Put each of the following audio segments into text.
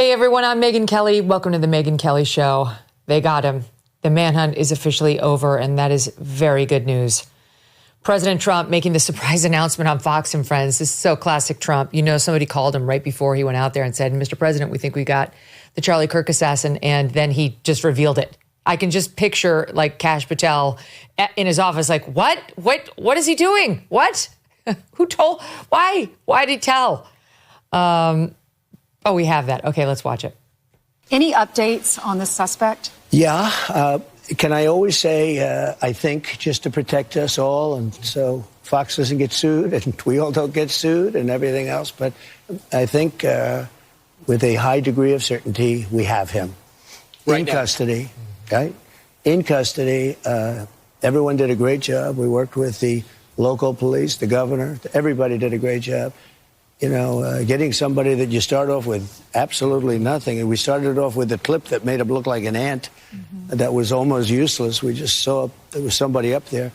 Hey everyone, I'm Megyn Kelly. Welcome to the Megyn Kelly Show. They got him. The manhunt is officially over, and that is very good news. President Trump making the surprise announcement on Fox and Friends. This is so classic Trump. You know, somebody called him right before he went out there and said, Mr. President, we think we got the Charlie Kirk assassin, and then he just revealed it. I can just picture like Kash Patel in his office like, what is he doing? What? Who told? Why did he tell? We have that. Okay, let's watch it. Any updates on the suspect? Yeah. Can I always say, I think, just to protect us all, and so Fox doesn't get sued, and we all don't get sued, and everything else. But I think with a high degree of certainty, we have him in custody. Right? In custody. Everyone did a great job. We worked with the local police, the governor. Everybody did a great job. You know, getting somebody that you start off with absolutely nothing. And we started off with a clip that made him look like an ant that was almost useless. We just saw there was somebody up there.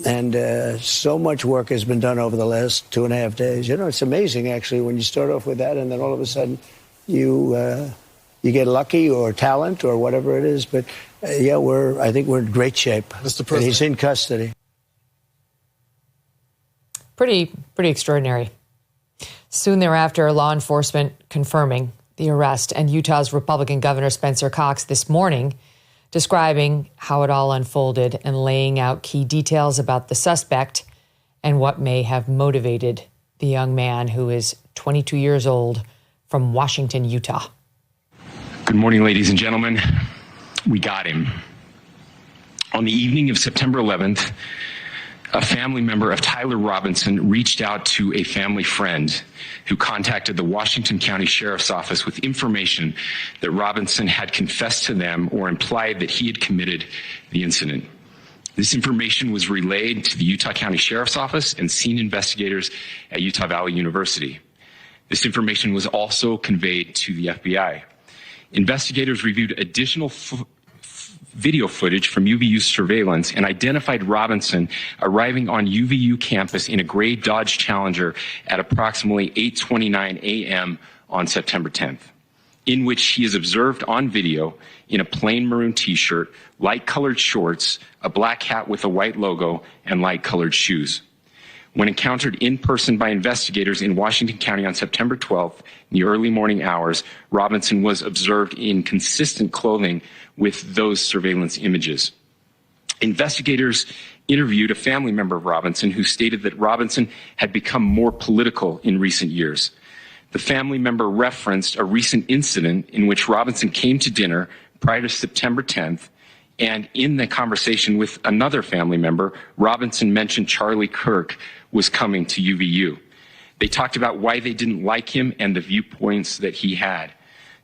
And so much work has been done over the last 2.5 days. You know, it's amazing, actually, when you start off with that and then all of a sudden you get lucky or talent or whatever it is. But, I think we're in great shape. Mr. President. And he's in custody. Pretty extraordinary. Soon thereafter, law enforcement confirming the arrest, and Utah's Republican Governor Spencer Cox this morning describing how it all unfolded and laying out key details about the suspect and what may have motivated the young man who is 22 years old from Washington, Utah. Good morning, ladies and gentlemen. We got him. On the evening of September 11th, a family member of Tyler Robinson reached out to a family friend who contacted the Washington County Sheriff's Office with information that Robinson had confessed to them or implied that he had committed the incident. This information was relayed to the Utah County Sheriff's Office and scene investigators at Utah Valley University. This information was also conveyed to the FBI. Investigators reviewed additional video footage from UVU surveillance and identified Robinson arriving on UVU campus in a gray Dodge Challenger at approximately 8:29 a.m. on September 10th, in which he is observed on video in a plain maroon t-shirt, light-colored shorts, a black hat with a white logo, and light-colored shoes. When encountered in person by investigators in Washington County on September 12th, in the early morning hours, Robinson was observed in consistent clothing with those surveillance images. Investigators interviewed a family member of Robinson who stated that Robinson had become more political in recent years. The family member referenced a recent incident in which Robinson came to dinner prior to September 10th, and in the conversation with another family member, Robinson mentioned Charlie Kirk was coming to UVU. They talked about why they didn't like him and the viewpoints that he had.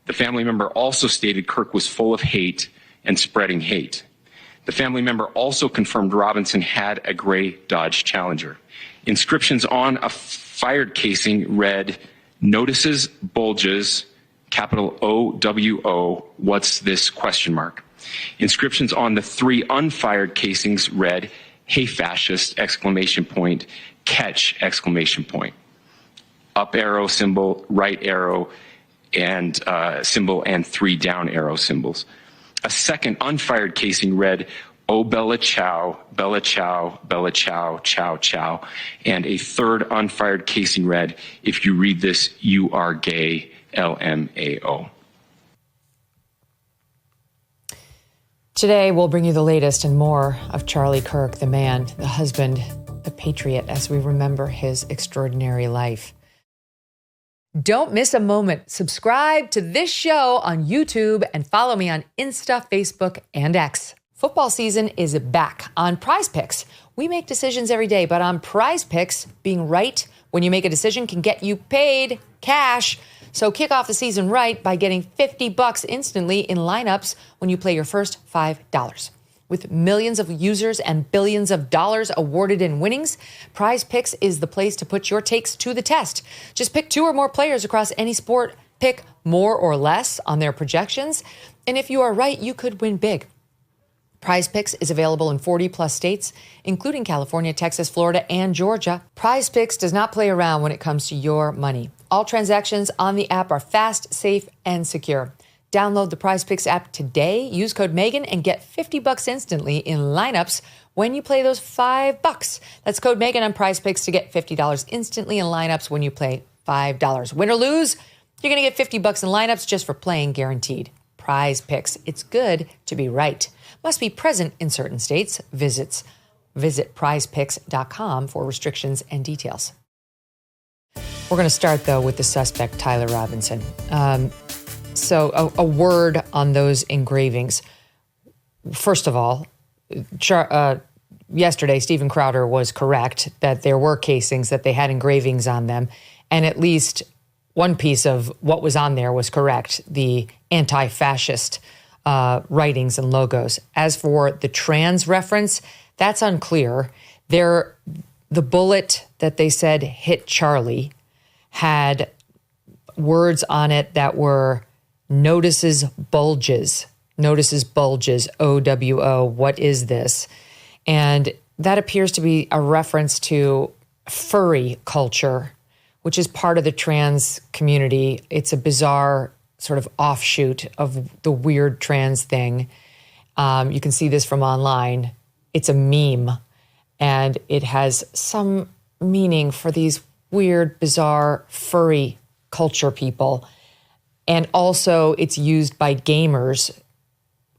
The family member also stated Kirk was full of hate and spreading hate. The family member also confirmed Robinson had a gray Dodge Challenger. Inscriptions on a fired casing read, "Notices, bulges, capital OWO, what's this, question mark. Inscriptions on the 3 unfired casings read, "Hey fascist, exclamation point, catch, exclamation point." Up arrow symbol, right arrow, and symbol, and 3 down arrow symbols. A second unfired casing read, "Oh Bella Chow, Bella Chow, Bella Chow, Chow Chow." And a third unfired casing read, "If you read this, you are gay, LMAO. Today, we'll bring you the latest and more of Charlie Kirk, the man, the husband, the patriot, as we remember his extraordinary life. Don't miss a moment. Subscribe to this show on YouTube and follow me on Insta, Facebook, and X. Football season is back on Prize Picks. We make decisions every day, but on Prize Picks, being right when you make a decision can get you paid cash. So kick off the season right by getting $50 instantly in lineups when you play your first $5. With millions of users and billions of dollars awarded in winnings, Prize Picks is the place to put your takes to the test. Just pick 2 or more players across any sport, pick more or less on their projections, and if you are right, you could win big. Prize Picks is available in 40-plus states, including California, Texas, Florida, and Georgia. Prize Picks does not play around when it comes to your money. All transactions on the app are fast, safe, and secure. Download the Prize Picks app today. Use code Megyn and get $50 instantly in lineups when you play those $5. That's code Megyn on Prize Picks to get $50 instantly in lineups when you play $5. Win or lose, you're going to get $50 in lineups just for playing, guaranteed. Prize Picks. It's good to be right. Must be present in certain states. Visit prizepicks.com for restrictions and details. We're going to start, though, with the suspect, Tyler Robinson. So a word on those engravings. First of all, yesterday, Stephen Crowder was correct that there were casings, that they had engravings on them, and at least one piece of what was on there was correct, the anti-fascist writings and logos. As for the trans reference, that's unclear. The bullet that they said hit Charlie had words on it that were notices bulges, OWO, what is this? And that appears to be a reference to furry culture, which is part of the trans community. It's a bizarre sort of offshoot of the weird trans thing. You can see this from online. It's a meme, and it has some meaning for these weird, bizarre, furry culture people. And also it's used by gamers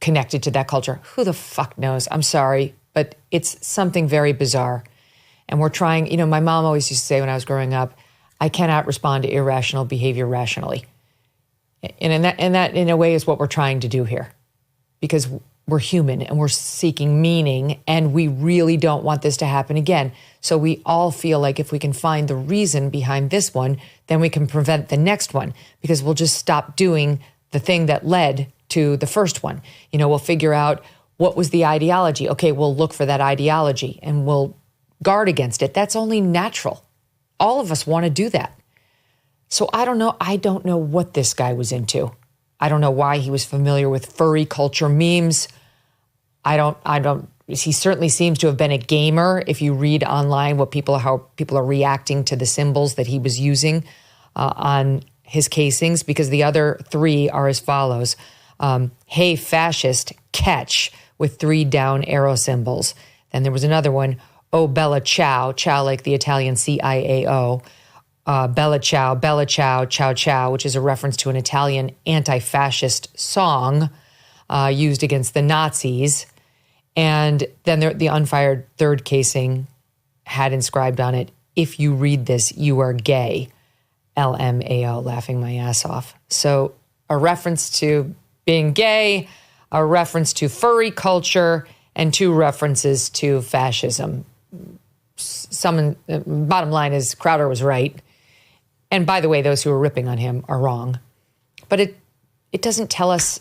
connected to that culture. Who the fuck knows? I'm sorry, but it's something very bizarre. And we're trying, my mom always used to say when I was growing up, I cannot respond to irrational behavior rationally. And that in a way is what we're trying to do here, because we're human and we're seeking meaning, and we really don't want this to happen again. So we all feel like if we can find the reason behind this one, then we can prevent the next one, because we'll just stop doing the thing that led to the first one. We'll figure out what was the ideology. Okay, we'll look for that ideology and we'll guard against it. That's only natural. All of us want to do that. So I don't know. I don't know what this guy was into. I don't know why he was familiar with furry culture memes. He certainly seems to have been a gamer. If you read online how people are reacting to the symbols that he was using on his casings, because the other three are as follows. Hey, fascist, catch, with 3 down arrow symbols. Then there was another one. Oh, Bella Ciao, ciao like the Italian CIAO. Bella Ciao, ciao, ciao, which is a reference to an Italian anti-fascist song used against the Nazis. And then the unfired third casing had inscribed on it, if you read this, you are gay. LMAO, laughing my ass off. So a reference to being gay, a reference to furry culture, and 2 references to fascism. Bottom line is Crowder was right. And by the way, those who are ripping on him are wrong. But it doesn't tell us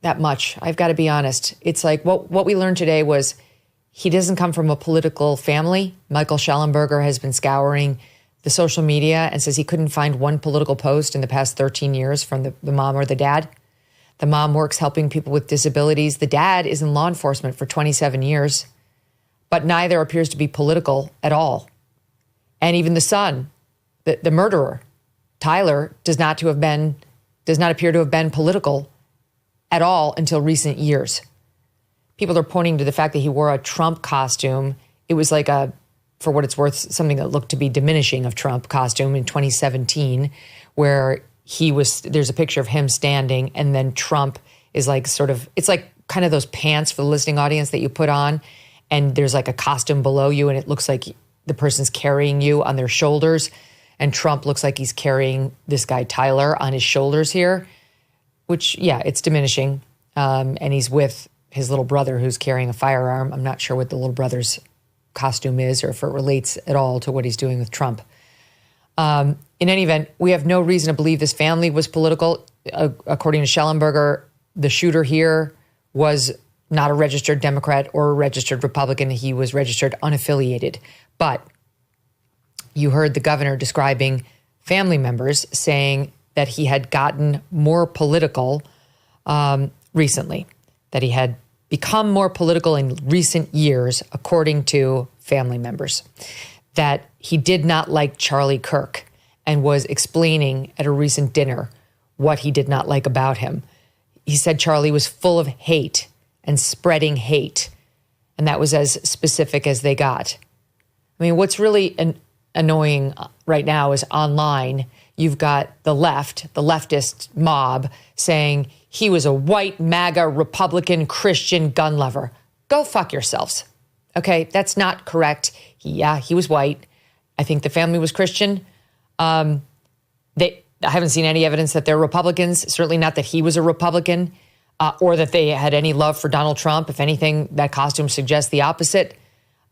that much. I've got to be honest. It's like what we learned today was he doesn't come from a political family. Michael Schellenberger has been scouring the social media and says he couldn't find one political post in the past 13 years from the mom or the dad. The mom works helping people with disabilities. The dad is in law enforcement for 27 years, but neither appears to be political at all. And even the son, the murderer, Tyler, does not appear to have been political at all until recent years. People are pointing to the fact that he wore a Trump costume. It was like for what it's worth, something that looked to be diminishing of Trump costume in 2017, where there's a picture of him standing, and then Trump is like it's like kind of those pants for the listening audience that you put on, and there's like a costume below you, and it looks like the person's carrying you on their shoulders, and Trump looks like he's carrying this guy Tyler on his shoulders here, which, yeah, it's diminishing. And he's with his little brother who's carrying a firearm. I'm not sure what the little brother's costume is or if it relates at all to what he's doing with Trump. In any event, we have no reason to believe this family was political. According to Schellenberger, the shooter here was not a registered Democrat or a registered Republican. He was registered unaffiliated. But you heard the governor describing family members saying that he had gotten more political recently, that he had become more political in recent years, according to family members, that he did not like Charlie Kirk, and was explaining at a recent dinner what he did not like about him. He said Charlie was full of hate and spreading hate. And that was as specific as they got. I mean, what's really annoying right now is online, you've got the leftist mob saying he was a white MAGA Republican Christian gun lover. Go fuck yourselves. Okay, that's not correct. He was white. I think the family was Christian. I haven't seen any evidence that they're Republicans, certainly not that he was a Republican, or that they had any love for Donald Trump. If anything, that costume suggests the opposite.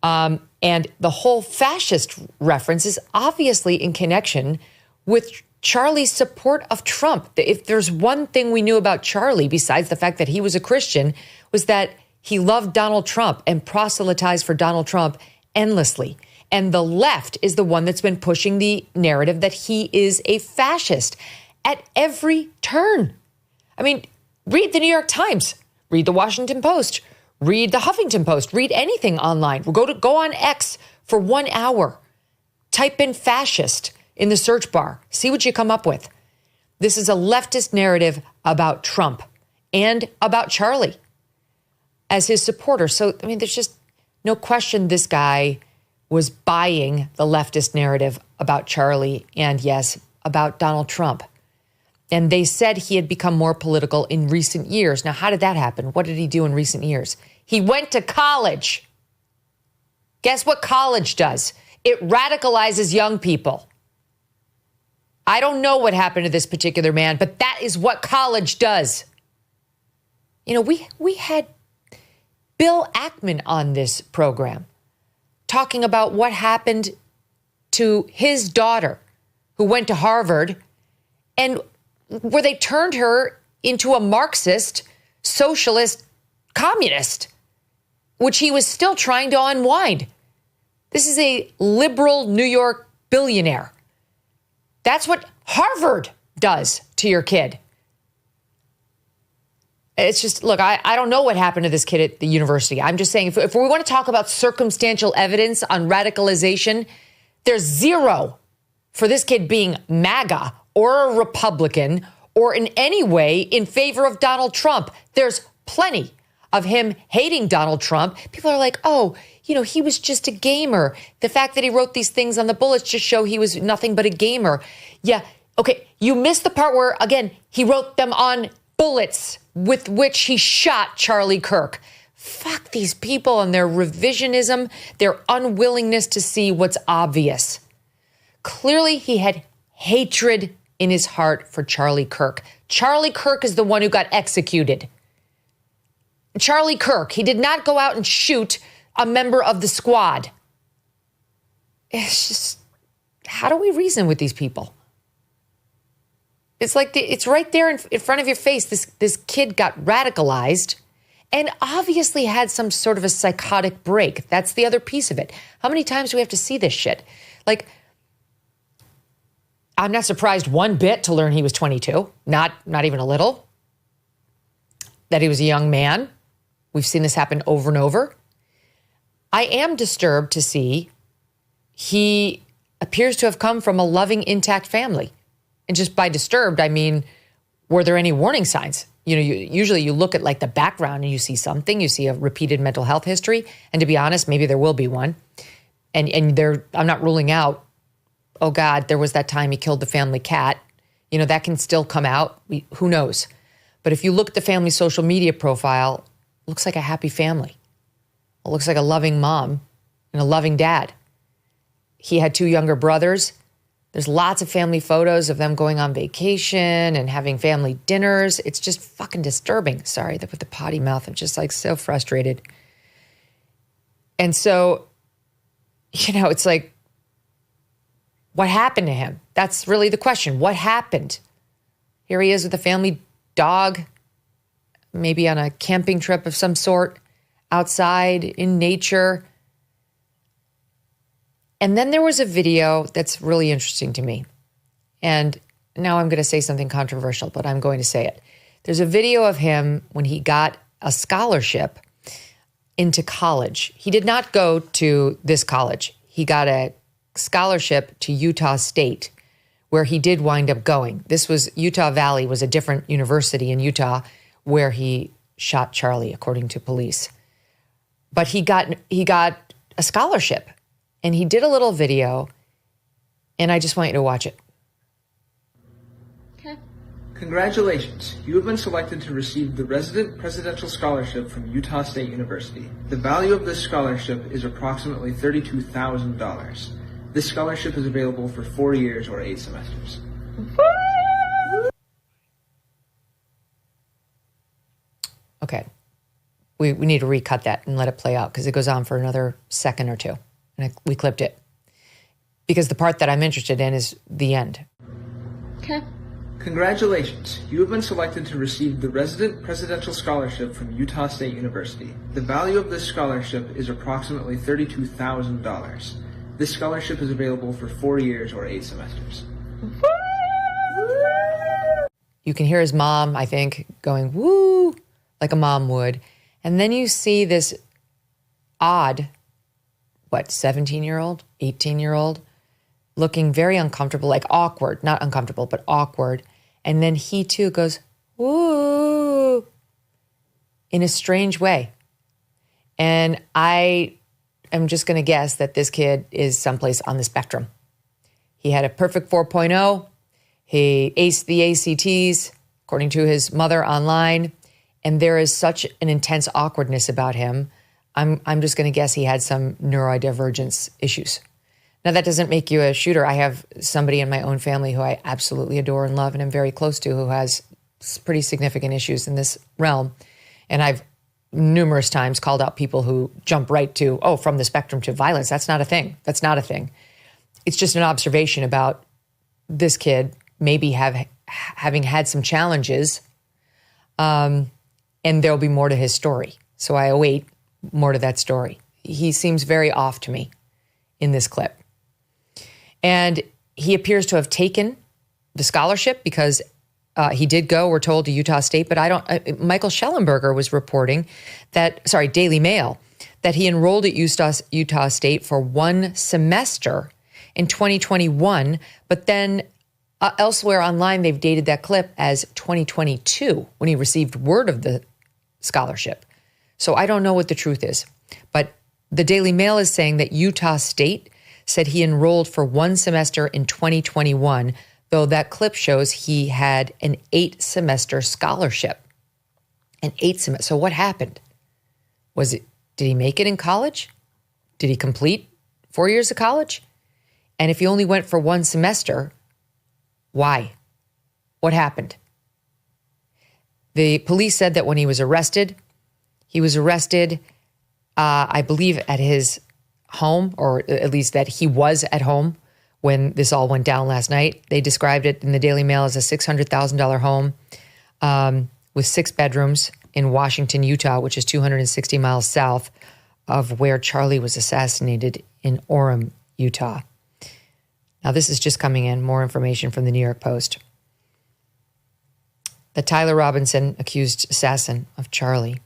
And the whole fascist reference is obviously in connection with Charlie's support of Trump. If there's one thing we knew about Charlie, besides the fact that he was a Christian, was that he loved Donald Trump and proselytized for Donald Trump endlessly. And the left is the one that's been pushing the narrative that he is a fascist at every turn. I mean, read the New York Times, read the Washington Post, read the Huffington Post, read anything online. Go on X for 1 hour. Type in fascist in the search bar. See what you come up with. This is a leftist narrative about Trump and about Charlie as his supporter. So, I mean, there's just no question this guy was buying the leftist narrative about Charlie and, yes, about Donald Trump. And they said he had become more political in recent years. Now, how did that happen? What did he do in recent years? He went to college. Guess what college does? It radicalizes young people. I don't know what happened to this particular man, but that is what college does. You know, we had Bill Ackman on this program talking about what happened to his daughter who went to Harvard and where they turned her into a Marxist, socialist, communist, which he was still trying to unwind. This is a liberal New York billionaire. That's what Harvard does to your kid. It's just, look, I don't know what happened to this kid at the university. I'm just saying, if we want to talk about circumstantial evidence on radicalization, there's zero for this kid being MAGA or a Republican or in any way in favor of Donald Trump. There's plenty of him hating Donald Trump. People are like, oh, you know, he was just a gamer. The fact that he wrote these things on the bullets just show he was nothing but a gamer. Yeah, okay, you missed the part where, again, he wrote them on bullets with which he shot Charlie Kirk. Fuck these people and their revisionism, their unwillingness to see what's obvious. Clearly, he had hatred in his heart for Charlie Kirk. Charlie Kirk is the one who got executed. Charlie Kirk, he did not go out and shoot a member of the squad. It's just, how do we reason with these people? It's like it's right there in front of your face. This kid got radicalized and obviously had some sort of a psychotic break. That's the other piece of it. How many times do we have to see this shit? Like, I'm not surprised one bit to learn he was 22, not even a little, that he was a young man. We've seen this happen over and over. I am disturbed to see he appears to have come from a loving, intact family. And just by disturbed, I mean, were there any warning signs? You know, usually you look at like the background and you see something, you see a repeated mental health history. And to be honest, maybe there will be one. And I'm not ruling out, oh God, there was that time he killed the family cat. You know, that can still come out. Who knows? But if you look at the family social media profile, it looks like a happy family. It looks like a loving mom and a loving dad. He had 2 younger brothers. There's lots of family photos of them going on vacation and having family dinners. It's just fucking disturbing. Sorry, with the potty mouth. I'm just like so frustrated. And so, you know, it's like, what happened to him? That's really the question. What happened? Here he is with a family dog, maybe on a camping trip of some sort, outside in nature. And then there was a video that's really interesting to me. And now I'm going to say something controversial, but I'm going to say it. There's a video of him when he got a scholarship into college. He did not go to this college. He got a scholarship to Utah State, where he did wind up going. This was Utah Valley, was a different university in Utah where he shot Charlie, according to police. But he got a scholarship, and he did a little video, and I just want you to watch it. Okay. Congratulations. You have been selected to receive the Resident Presidential Scholarship from Utah State University. The value of this scholarship is approximately $32,000. This scholarship is available for 4 years or 8 semesters. Okay. We need to recut that and let it play out because it goes on for another second or two. And we clipped it. Because the part that I'm interested in is the end. Okay. Congratulations. You have been selected to receive the Resident Presidential Scholarship from Utah State University. The value of this scholarship is approximately $32,000. This scholarship is available for 4 years or 8 semesters. You can hear his mom, I think, going, woo, like a mom would. And then you see this odd, 17-year-old, 18-year-old, looking very uncomfortable, like awkward, not uncomfortable, but awkward. And then he too goes, woo, in a strange way. And I am just going to guess that this kid is someplace on the spectrum. He had a perfect 4.0. He aced the ACTs, according to his mother online. And there is such an intense awkwardness about him. I'm just going to guess he had some neurodivergence issues. Now, that doesn't make you a shooter. I have somebody in my own family who I absolutely adore and love and am very close to who has pretty significant issues in this realm. And I've numerous times called out people who jump right to, from the spectrum to violence. That's not a thing. That's not a thing. It's just an observation about this kid maybe having had some challenges, and there'll be more to his story. So I await more to that story. He seems very off to me in this clip. And he appears to have taken the scholarship because he did go, we're told, to Utah State. But Michael Schellenberger was reporting Daily Mail, that he enrolled at Utah State for 1 semester in 2021. But then elsewhere online, they've dated that clip as 2022 when he received word of the scholarship. So I don't know what the truth is. But the Daily Mail is saying that Utah State said he enrolled for 1 semester in 2021, though that clip shows he had an 8-semester scholarship. An 8 semester. So what happened? Did he make it in college? Did he complete 4 years of college? And if he only went for 1 semester, why? What happened? The police said that when he was arrested, I believe, at his home, or at least that he was at home when this all went down last night. They described it in the Daily Mail as a $600,000 home with 6 bedrooms in Washington, Utah, which is 260 miles south of where Charlie was assassinated in Orem, Utah. Now, this is just coming in, more information from the New York Post. The Tyler Robinson, accused assassin of Charlie,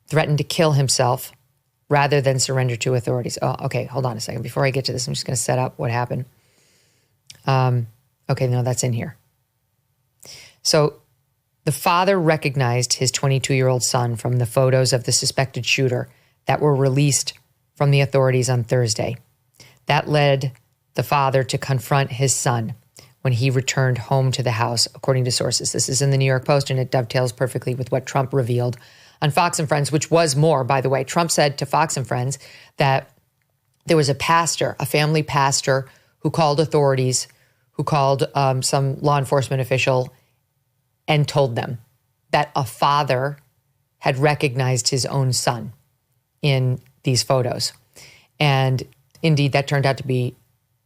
threatened to kill himself rather than surrender to authorities. Oh, okay, hold on a second. Before I get to this, I'm just going to set up what happened. Okay, no, that's in here. So the father recognized his 22-year-old son from the photos of the suspected shooter that were released from the authorities on Thursday. That led the father to confront his son when he returned home to the house, according to sources. This is in the New York Post, and it dovetails perfectly with what Trump revealed on Fox and Friends, which was more, by the way. Trump said to Fox and Friends that there was a pastor, a family pastor, who called authorities, who called some law enforcement official and told them that a father had recognized his own son in these photos. And indeed, that turned out to be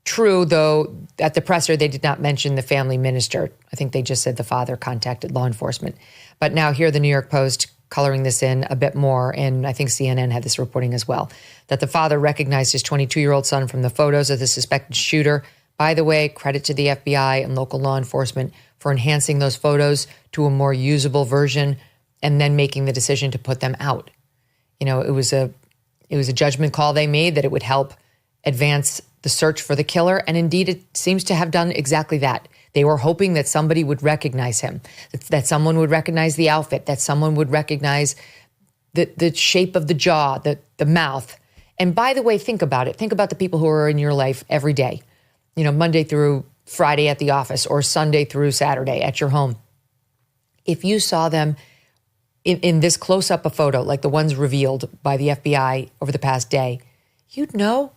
true, though at the presser, they did not mention the family minister. I think they just said the father contacted law enforcement. But now here, the New York Post coloring this in a bit more, and I think CNN had this reporting as well, that the father recognized his 22-year-old son from the photos of the suspected shooter. By the way, credit to the FBI and local law enforcement for enhancing those photos to a more usable version and then making the decision to put them out. You know, it was a judgment call they made that it would help advance the search for the killer, and indeed it seems to have done exactly that. They were hoping that somebody would recognize him, that someone would recognize the outfit, that someone would recognize the shape of the jaw, the mouth. And by the way, think about it. Think about the people who are in your life every day, Monday through Friday at the office or Sunday through Saturday at your home. If you saw them in this close-up a photo, like the ones revealed by the FBI over the past day, you'd know.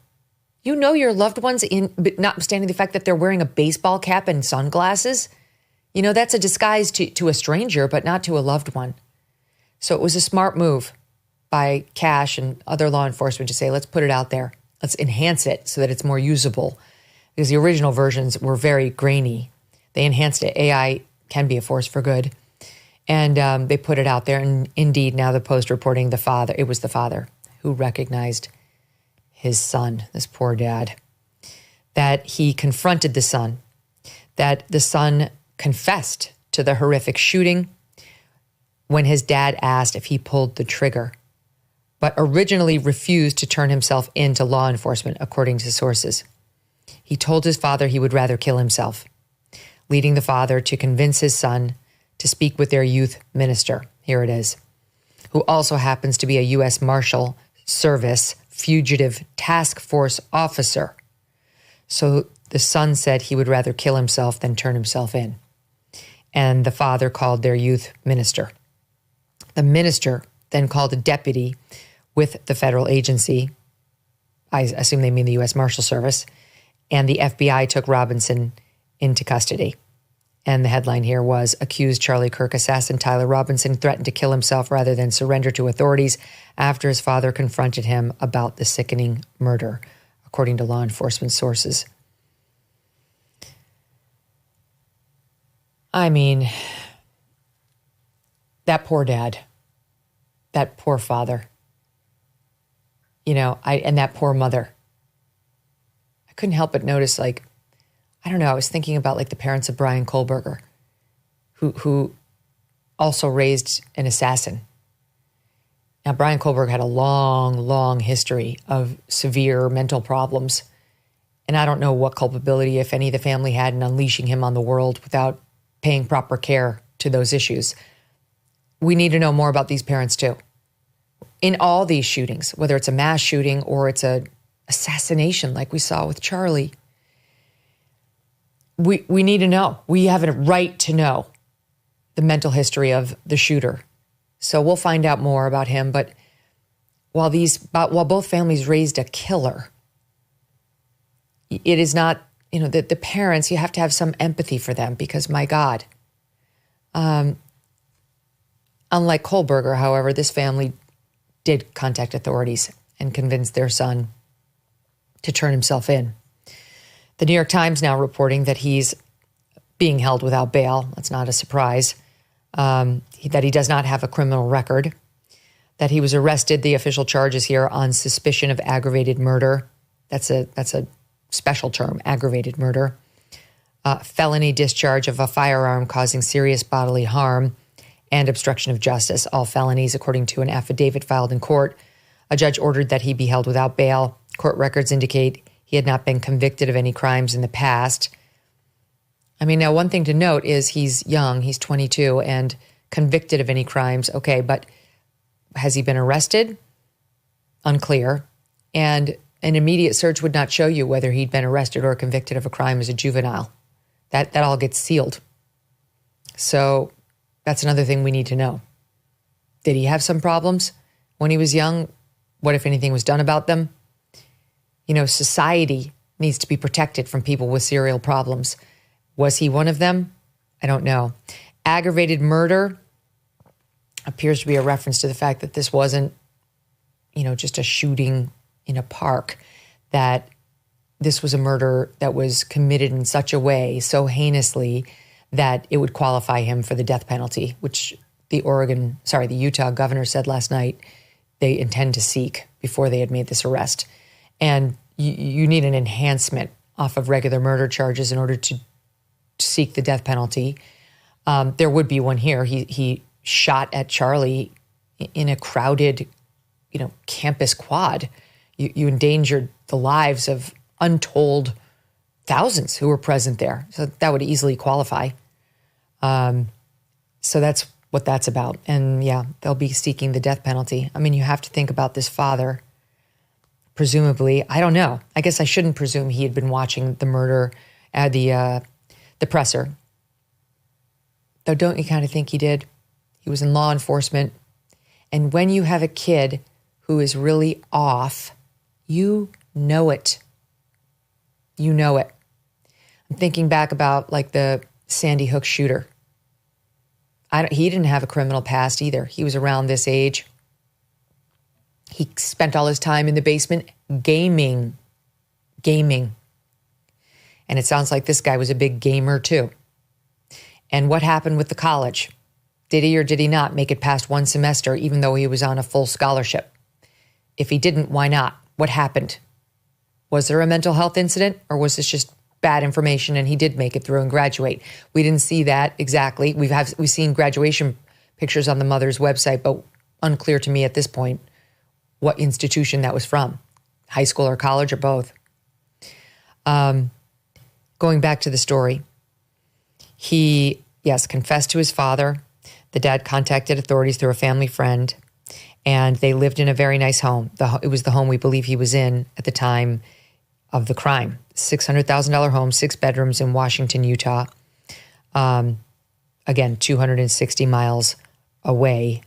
You know your loved ones, notwithstanding the fact that they're wearing a baseball cap and sunglasses. That's a disguise to a stranger, but not to a loved one. So it was a smart move by Cash and other law enforcement to say, let's put it out there. Let's enhance it so that it's more usable. Because the original versions were very grainy. They enhanced it. AI can be a force for good. And they put it out there. And indeed, now the Post reporting it was the father who recognized his son, this poor dad, that he confronted the son, that the son confessed to the horrific shooting when his dad asked if he pulled the trigger, but originally refused to turn himself in to law enforcement, according to sources. He told his father he would rather kill himself, leading the father to convince his son to speak with their youth minister. Here it is, who also happens to be a U.S. Marshal Service fugitive task force officer. So the son said he would rather kill himself than turn himself in. And the father called their youth minister. The minister then called a deputy with the federal agency. I assume they mean the U.S. Marshal Service. And the FBI took Robinson into custody. And the headline here was, accused Charlie Kirk assassin Tyler Robinson threatened to kill himself rather than surrender to authorities after his father confronted him about the sickening murder, according to law enforcement sources. I mean, that poor dad, that poor father, and that poor mother. I couldn't help but notice, I was thinking about the parents of Brian Kohlberger, who also raised an assassin. Now, Brian Kohlberger had a long, long history of severe mental problems. And I don't know what culpability, if any, the family had in unleashing him on the world without paying proper care to those issues. We need to know more about these parents, too. In all these shootings, whether it's a mass shooting or it's a assassination like we saw with Charlie, we need to know. We have a right to know the mental history of the shooter. So we'll find out more about him. But while both families raised a killer, it is not, the parents, you have to have some empathy for them because, my God, unlike Kohlberger, however, this family did contact authorities and convince their son to turn himself in. The New York Times now reporting that he's being held without bail. That's not a surprise. That he does not have a criminal record. That he was arrested. The official charges here on suspicion of aggravated murder. That's a special term, aggravated murder. Felony discharge of a firearm causing serious bodily harm and obstruction of justice. All felonies, according to an affidavit filed in court. A judge ordered that he be held without bail. Court records indicate he had not been convicted of any crimes in the past. I mean, now one thing to note is he's young, he's 22, and convicted of any crimes. Okay, but has he been arrested? Unclear. And an immediate search would not show you whether he'd been arrested or convicted of a crime as a juvenile. That all gets sealed. So that's another thing we need to know. Did he have some problems when he was young? What, if anything, was done about them? Society needs to be protected from people with serial problems. Was he one of them? I don't know. Aggravated murder appears to be a reference to the fact that this wasn't, just a shooting in a park, that this was a murder that was committed in such a way, so heinously, that it would qualify him for the death penalty, which the Utah governor said last night they intend to seek before they had made this arrest. And you need an enhancement off of regular murder charges in order to seek the death penalty. There would be one here. He shot at Charlie in a crowded, campus quad. You endangered the lives of untold thousands who were present there. So that would easily qualify. So that's what that's about. And yeah, they'll be seeking the death penalty. I mean, you have to think about this father. Presumably, I don't know. I guess I shouldn't presume he had been watching the murder at the presser. Though don't you kind of think he did? He was in law enforcement. And when you have a kid who is really off, you know it. You know it. I'm thinking back about like the Sandy Hook shooter. He didn't have a criminal past either. He was around this age. He spent all his time in the basement gaming. And it sounds like this guy was a big gamer too. And what happened with the college? Did he or did he not make it past one semester, even though he was on a full scholarship? If he didn't, why not? What happened? Was there a mental health incident, or was this just bad information and he did make it through and graduate? We didn't see that exactly. We've seen graduation pictures on the mother's website, but unclear to me at this point what institution that was from, high school or college or both. Going back to the story, he, yes, confessed to his father. The dad contacted authorities through a family friend, and they lived in a very nice home. It was the home we believe he was in at the time of the crime. $600,000 home, 6 bedrooms in Washington, Utah. Again, 260 miles away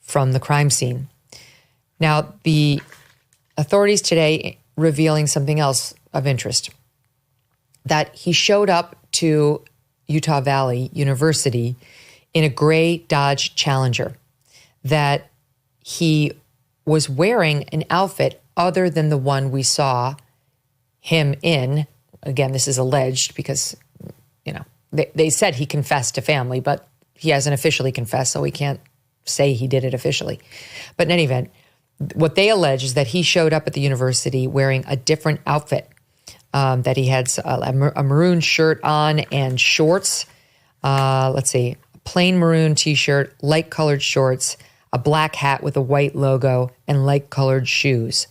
from the crime scene. Now, the authorities today revealing something else of interest, that he showed up to Utah Valley University in a gray Dodge Challenger, that he was wearing an outfit other than the one we saw him in. Again, this is alleged because, they said he confessed to family, but he hasn't officially confessed, so we can't say he did it officially. But in any event, what they allege is that he showed up at the university wearing a different outfit, that he had a maroon shirt on and shorts. Plain maroon t-shirt, light colored shorts, a black hat with a white logo, and light colored shoes.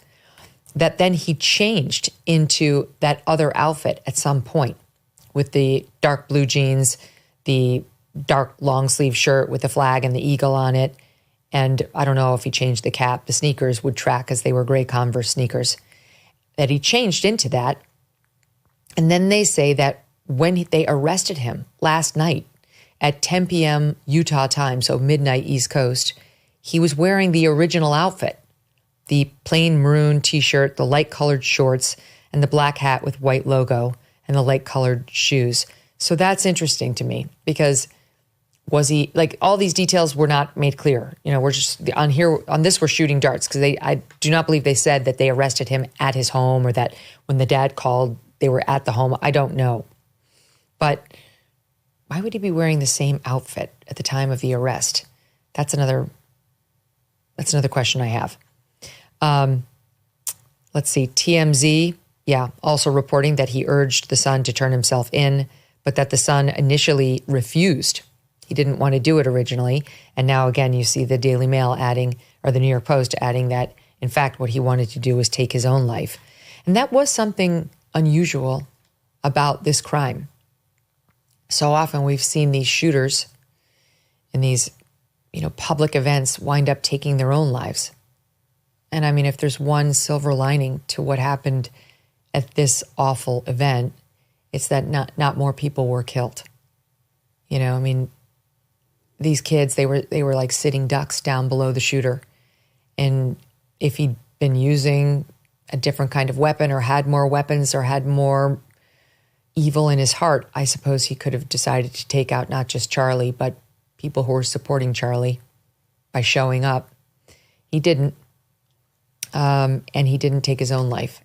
That then he changed into that other outfit at some point with the dark blue jeans, the dark long sleeve shirt with the flag and the eagle on it. And I don't know if he changed the cap. The sneakers would track as they were gray Converse sneakers. That he changed into that. And then they say that when they arrested him last night at 10 p.m. Utah time, so midnight East Coast, he was wearing the original outfit. The plain maroon t-shirt, the light-colored shorts, and the black hat with white logo, and the light-colored shoes. So that's interesting to me because was he, like, all these details were not made clear. We're just, on this we're shooting darts because I do not believe they said that they arrested him at his home or that when the dad called, they were at the home. I don't know. But why would he be wearing the same outfit at the time of the arrest? That's another question I have. Let's see, TMZ, also reporting that he urged the son to turn himself in, but that the son initially refused. He didn't want to do it originally. And now again, you see the Daily Mail adding, or the New York Post adding that, in fact, what he wanted to do was take his own life. And that was something unusual about this crime. So often we've seen these shooters in these, public events wind up taking their own lives. And I mean, if there's one silver lining to what happened at this awful event, it's that not more people were killed. These kids, they were like sitting ducks down below the shooter. And if he'd been using a different kind of weapon or had more weapons or had more evil in his heart, I suppose he could have decided to take out not just Charlie, but people who were supporting Charlie by showing up. He didn't. And he didn't take his own life.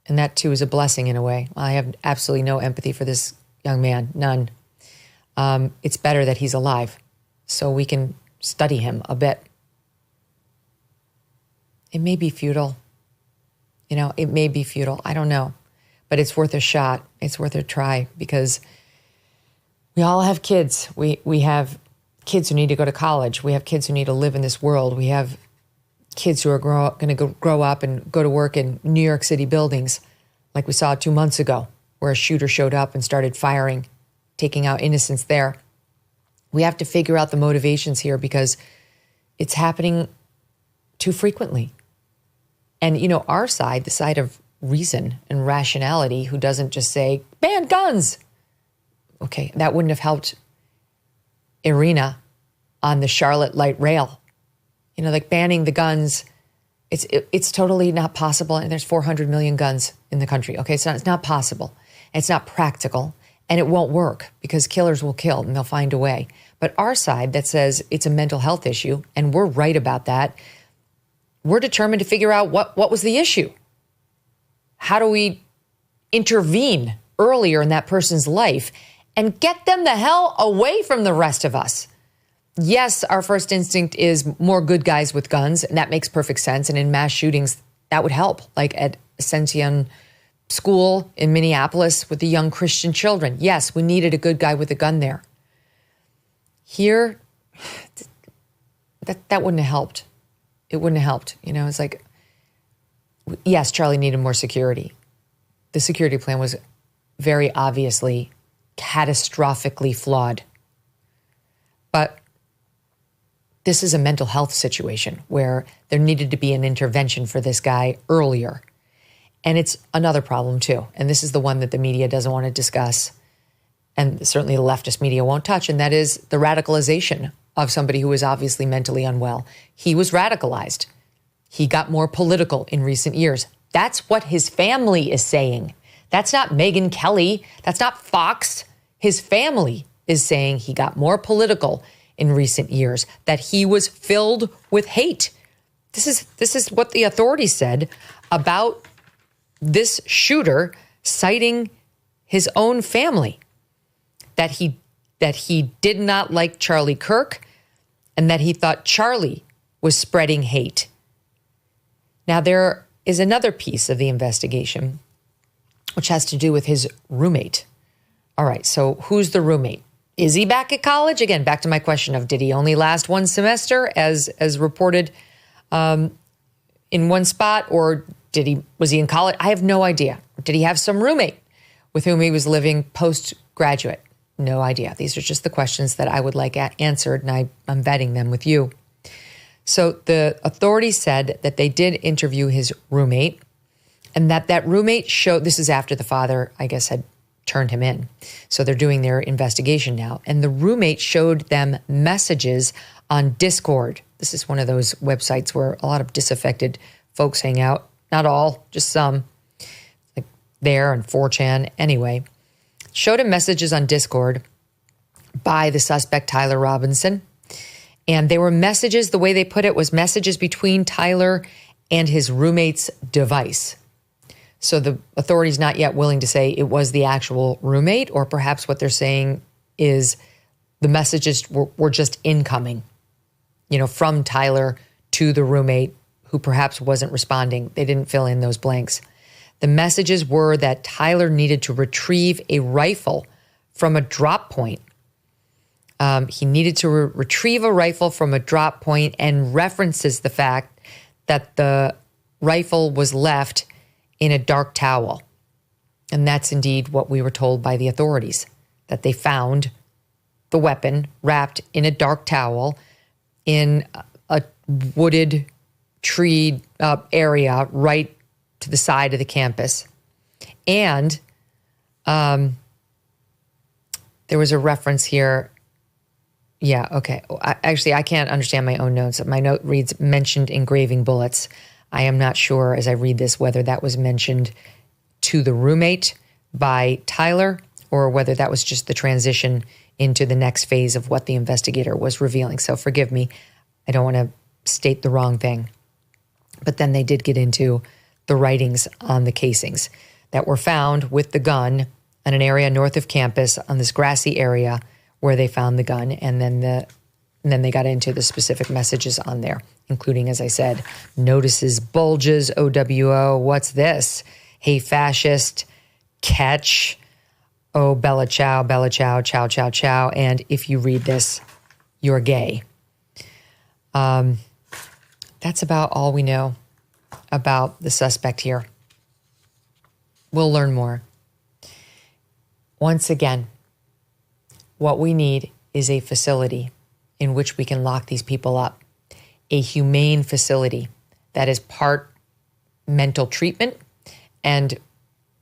And that too is a blessing in a way. I have absolutely no empathy for this young man, none. It's better that he's alive so we can study him a bit. It may be futile. It may be futile. I don't know. But it's worth a shot. It's worth a try because we all have kids. We have kids who need to go to college. We have kids who need to live in this world. We have kids who are going to grow up and go to work in New York City buildings like we saw 2 months ago. where a shooter showed up and started firing, taking out innocents there. We have to figure out the motivations here because it's happening too frequently. And, you know, our side, the side of reason and rationality, who doesn't just say, ban guns. Okay, that wouldn't have helped Irina on the Charlotte light rail. You know, like banning the guns, it's totally not possible. And there's 400 million guns in the country. Okay, so it's not possible. It's not practical. And it won't work because killers will kill and they'll find a way. But our side that says it's a mental health issue, and we're right about that, we're determined to figure out what was the issue. How do we intervene earlier in that person's life and get them the hell away from the rest of us? Yes, our first instinct is more good guys with guns, and that makes perfect sense. And in mass shootings, that would help, like at Ascension School in Minneapolis with the young Christian children. Yes, we needed a good guy with a gun there. Here, that wouldn't have helped. It wouldn't have helped. You know, it's like, yes, Charlie needed more security. The security plan was very obviously catastrophically flawed. But this is a mental health situation where there needed to be an intervention for this guy earlier. And it's another problem too. And this is the one that the media doesn't want to discuss. And certainly the leftist media won't touch. And that is the radicalization of somebody who is obviously mentally unwell. He was radicalized. He got more political in recent years. That's what his family is saying. That's not Megyn Kelly. That's not Fox. His family is saying he got more political in recent years, that he was filled with hate. This is what the authorities said about this shooter, citing his own family, that he did not like Charlie Kirk and that he thought Charlie was spreading hate. Now, there is another piece of the investigation which has to do with his roommate. All right, so who's the roommate? Is he back at college? Again, back to my question of, did he only last one semester as reported in one spot, or was he in college? I have no idea. Did he have some roommate with whom he was living postgraduate? No idea. These are just the questions that I would like answered, and I'm vetting them with you. So the authorities said that they did interview his roommate, and that roommate showed, this is after the father, I guess, had turned him in. So they're doing their investigation now. And the roommate showed them messages on Discord. This is one of those websites where a lot of disaffected folks hang out. Not all, just some, like there and 4chan. Anyway, showed him messages on Discord by the suspect, Tyler Robinson. And they were messages, the way they put it was messages between Tyler and his roommate's device. So the authorities not yet willing to say it was the actual roommate, or perhaps what they're saying is the messages were just incoming, you know, from Tyler to the roommate who perhaps wasn't responding. They didn't fill in those blanks. The messages were that Tyler needed to retrieve a rifle from a drop point. He needed to retrieve a rifle from a drop point, and references the fact that the rifle was left in a dark towel. And that's indeed what we were told by the authorities, that they found the weapon wrapped in a dark towel in a wooded tree area right to the side of the campus. And there was a reference here. Yeah, okay. Actually, I can't understand my own notes. My note reads, mentioned engraving bullets. I am not sure as I read this whether that was mentioned to the roommate by Tyler or whether that was just the transition into the next phase of what the investigator was revealing. So forgive me. I don't want to state the wrong thing. But then they did get into the writings on the casings that were found with the gun in an area north of campus on this grassy area where they found the gun. And then they got into the specific messages on there, including, as I said, notices, bulges, OWO, what's this? Hey, fascist, catch, oh, Bella Ciao, chow, chow, chow. And if you read this, you're gay. That's about all we know about the suspect here. We'll learn more. Once again, what we need is a facility in which we can lock these people up, a humane facility that is part mental treatment and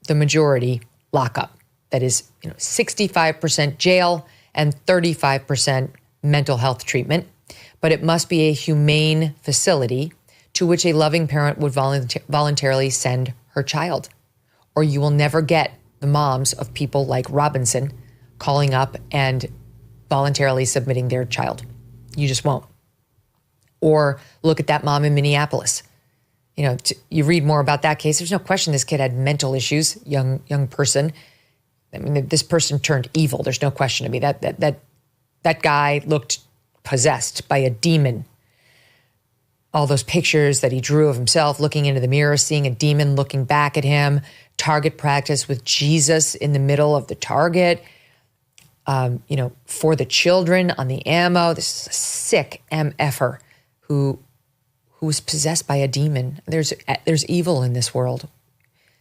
the majority lockup. That is, 65% jail and 35% mental health treatment. But it must be a humane facility to which a loving parent would voluntarily send her child. Or you will never get the moms of people like Robinson calling up and voluntarily submitting their child. You just won't. Or look at that mom in Minneapolis. You read more about that case. There's no question this kid had mental issues, young person. I mean, this person turned evil. There's no question to me. That guy looked possessed by a demon. All those pictures that he drew of himself looking into the mirror, seeing a demon looking back at him, target practice with Jesus in the middle of the target, for the children on the ammo. This is a sick MFer who was possessed by a demon. There's evil in this world.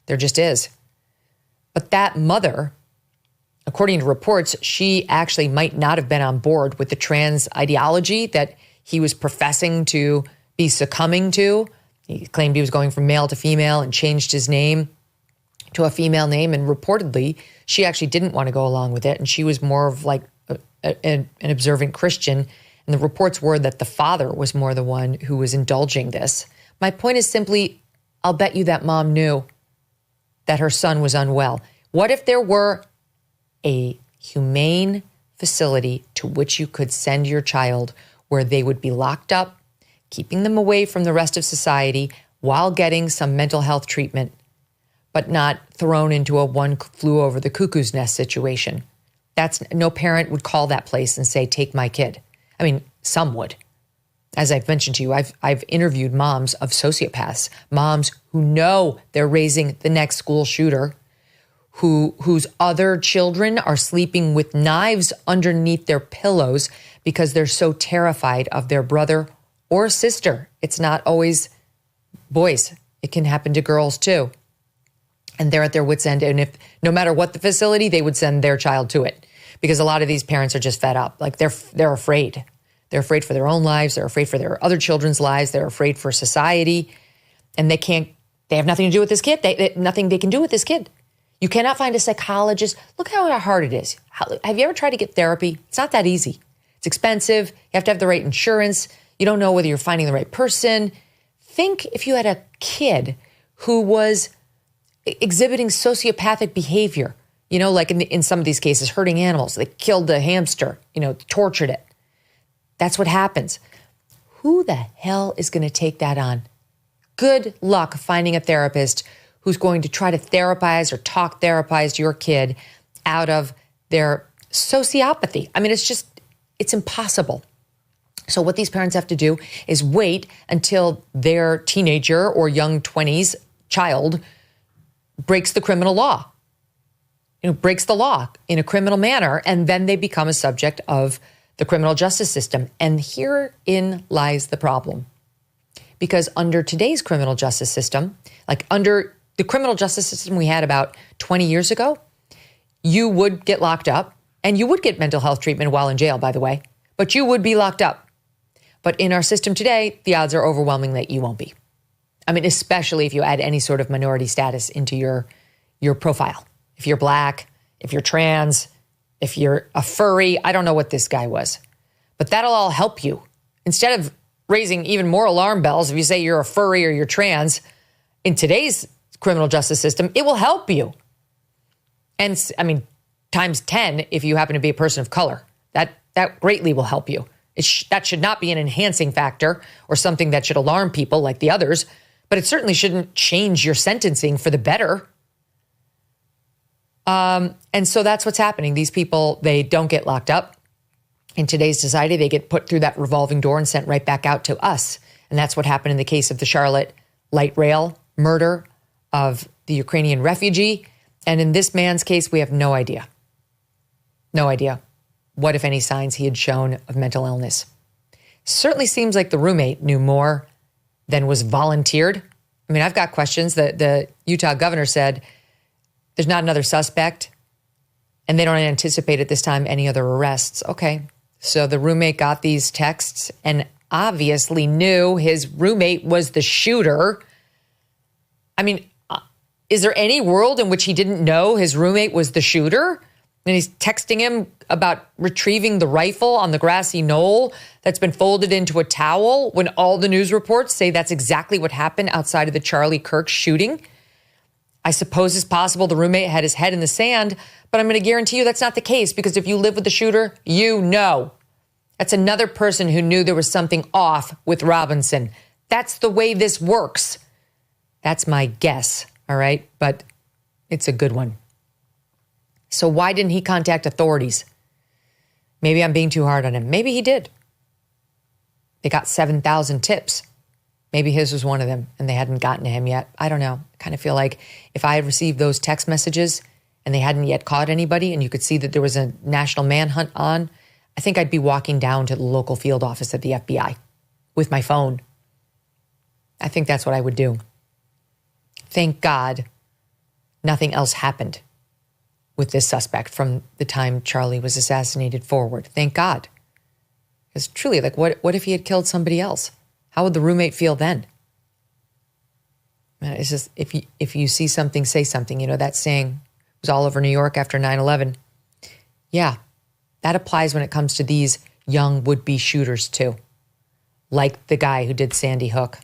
There just is. But that mother, according to reports, she actually might not have been on board with the trans ideology that he was professing to be succumbing to. He claimed he was going from male to female and changed his name to a female name. And reportedly, she actually didn't want to go along with it. And she was more of like an observant Christian. And the reports were that the father was more the one who was indulging this. My point is simply, I'll bet you that mom knew that her son was unwell. What if there were a humane facility to which you could send your child where they would be locked up, keeping them away from the rest of society while getting some mental health treatment, but not thrown into a one flew over the cuckoo's nest situation? No parent would call that place and say, take my kid. I mean, some would. As I've mentioned to you, I've interviewed moms of sociopaths, moms who know they're raising the next school shooter, whose other children are sleeping with knives underneath their pillows because they're so terrified of their brother or sister. It's not always boys. It can happen to girls too. And they're at their wits' end. And if no matter what the facility, they would send their child to it, because a lot of these parents are just fed up. Like they're afraid. They're afraid for their own lives. They're afraid for their other children's lives. They're afraid for society. And they have nothing to do with this kid. Nothing they can do with this kid. You cannot find a psychologist. Look how hard it is. Have you ever tried to get therapy? It's not that easy. It's expensive. You have to have the right insurance. You don't know whether you're finding the right person. Think if you had a kid who was exhibiting sociopathic behavior, like in some of these cases, hurting animals. They killed the hamster, tortured it. That's what happens. Who the hell is going to take that on? Good luck finding a therapist who's going to try to therapize or therapize your kid out of their sociopathy. I mean, it's impossible. So what these parents have to do is wait until their teenager or young 20s child breaks the criminal law, breaks the law in a criminal manner, and then they become a subject of the criminal justice system. And herein lies the problem. Because under today's criminal justice system, like under the criminal justice system we had about 20 years ago, you would get locked up and you would get mental health treatment while in jail, by the way, but you would be locked up. But in our system today, the odds are overwhelming that you won't be. I mean, especially if you add any sort of minority status into your profile. If you're Black, if you're trans, if you're a furry, I don't know what this guy was, but that'll all help you. Instead of raising even more alarm bells, if you say you're a furry or you're trans, in today's criminal justice system, it will help you. And I mean, times 10 if you happen to be a person of color. That greatly will help you. That should not be an enhancing factor or something that should alarm people like the others, but it certainly shouldn't change your sentencing for the better. And so that's what's happening. These people, they don't get locked up. In today's society, they get put through that revolving door and sent right back out to us. And that's what happened in the case of the Charlotte light rail murder of the Ukrainian refugee. And in this man's case, we have no idea. No idea what, if any, signs he had shown of mental illness. Certainly seems like the roommate knew more than was volunteered. I mean, I've got questions. The Utah governor said there's not another suspect. and they don't anticipate at this time any other arrests. Okay, so the roommate got these texts and obviously knew his roommate was the shooter. I mean, is there any world in which he didn't know his roommate was the shooter? And he's texting him about retrieving the rifle on the grassy knoll that's been folded into a towel when all the news reports say that's exactly what happened outside of the Charlie Kirk shooting. I suppose it's possible the roommate had his head in the sand, but I'm going to guarantee you that's not the case, because if you live with the shooter, you know. That's another person who knew there was something off with Robinson. That's the way this works. That's my guess, all right? But it's a good one. So why didn't he contact authorities? Maybe I'm being too hard on him. Maybe he did. They got 7,000 tips. Maybe his was one of them and they hadn't gotten to him yet. I don't know. I kind of feel like if I had received those text messages and they hadn't yet caught anybody and you could see that there was a national manhunt on, I think I'd be walking down to the local field office at the FBI with my phone. I think that's what I would do. Thank God nothing else happened with this suspect from the time Charlie was assassinated forward. Thank God. Because truly, like, what if he had killed somebody else? How would the roommate feel then? It's just, if you see something, say something. You know, that saying was all over New York after 9/11. Yeah, that applies when it comes to these young would-be shooters too. Like the guy who did Sandy Hook.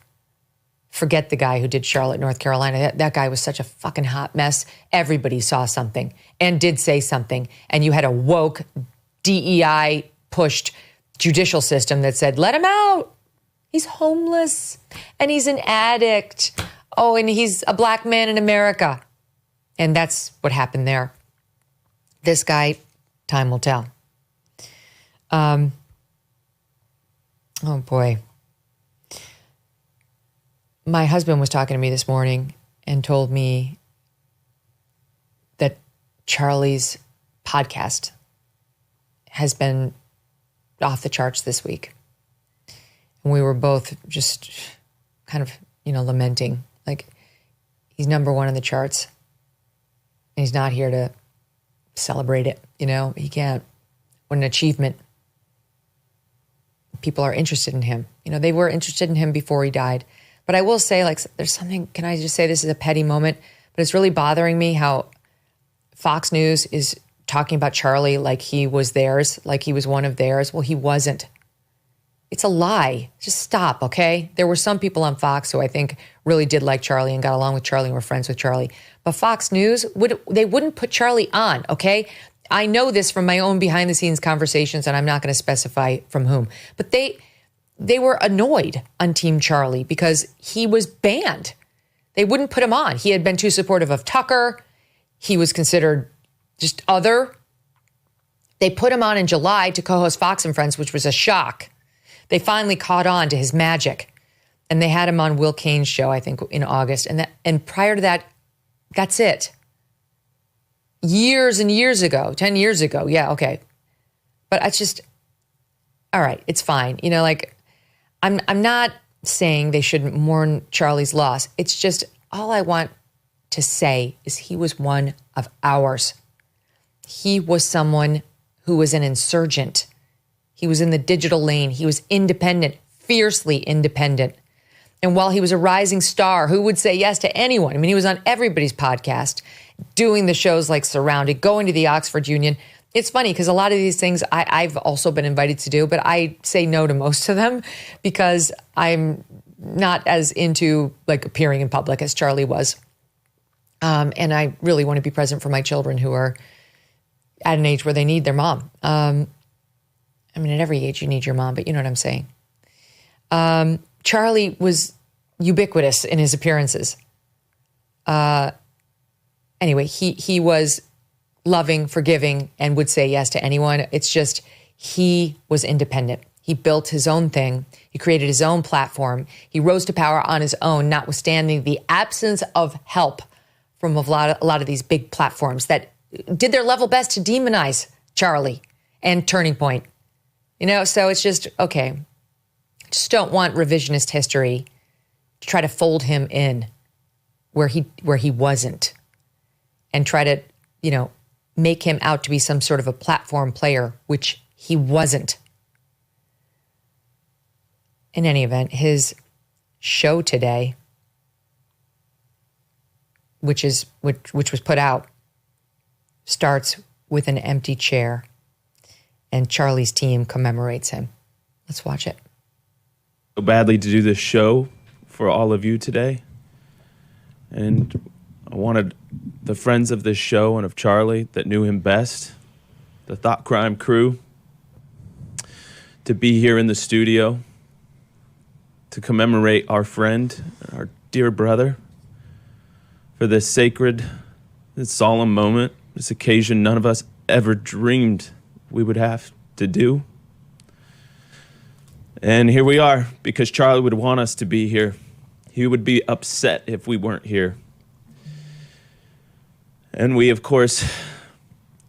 Forget the guy who did Charlotte, North Carolina. That guy was such a fucking hot mess. Everybody saw something and did say something. And you had a woke, DEI-pushed judicial system that said, let him out. He's homeless and he's an addict. Oh, and he's a black man in America. And that's what happened there. This guy, time will tell. Oh, boy. My husband was talking to me this morning and told me that Charlie's podcast has been off the charts this week. And we were both just kind of, lamenting. Like, he's number one in the charts. And he's not here to celebrate it. He can't. What an achievement. People are interested in him. They were interested in him before he died. But I will say, there's something, can I just say this is a petty moment, but it's really bothering me how Fox News is talking about Charlie like he was theirs, like he was one of theirs. Well, he wasn't. It's a lie. Just stop, okay? There were some people on Fox who I think really did like Charlie and got along with Charlie and were friends with Charlie. But Fox News, they wouldn't put Charlie on, okay? I know this from my own behind-the-scenes conversations, and I'm not going to specify from whom. But they were annoyed on Team Charlie because he was banned. They wouldn't put him on. He had been too supportive of Tucker. He was considered just other. They put him on in July to co-host Fox and Friends, which was a shock. They finally caught on to his magic. And they had him on Will Cain's show, I think, in August. And prior to that, that's it. Years and years ago, 10 years ago. Yeah, okay. But it's just, all right, it's fine. I'm not saying they shouldn't mourn Charlie's loss. It's just all I want to say is he was one of ours. He was someone who was an insurgent. He was in the digital lane. He was independent, fiercely independent. And while he was a rising star who would say yes to anyone, he was on everybody's podcast, doing the shows like Surrounded, going to the Oxford Union. It's funny because a lot of these things I've also been invited to do, but I say no to most of them because I'm not as into appearing in public as Charlie was. And I really want to be present for my children who are at an age where they need their mom. At every age you need your mom, but you know what I'm saying. Charlie was ubiquitous in his appearances. Anyway, he was loving, forgiving, and would say yes to anyone. It's just he was independent. He built his own thing. He created his own platform. He rose to power on his own, notwithstanding the absence of help from a lot of these big platforms that did their level best to demonize Charlie and Turning Point. So it's just, okay. Just don't want revisionist history to try to fold him in where he wasn't and try to, make him out to be some sort of a platform player, which he wasn't. In any event, his show today, which was put out, starts with an empty chair, and Charlie's team commemorates him. Let's watch it. So badly to do this show for all of you today, and I wanted the friends of this show and of Charlie that knew him best, the Thought Crime crew, to be here in the studio to commemorate our friend, our dear brother, for this sacred, this solemn moment, this occasion none of us ever dreamed we would have to do. And here we are, because Charlie would want us to be here. He would be upset if we weren't here. And we, of course,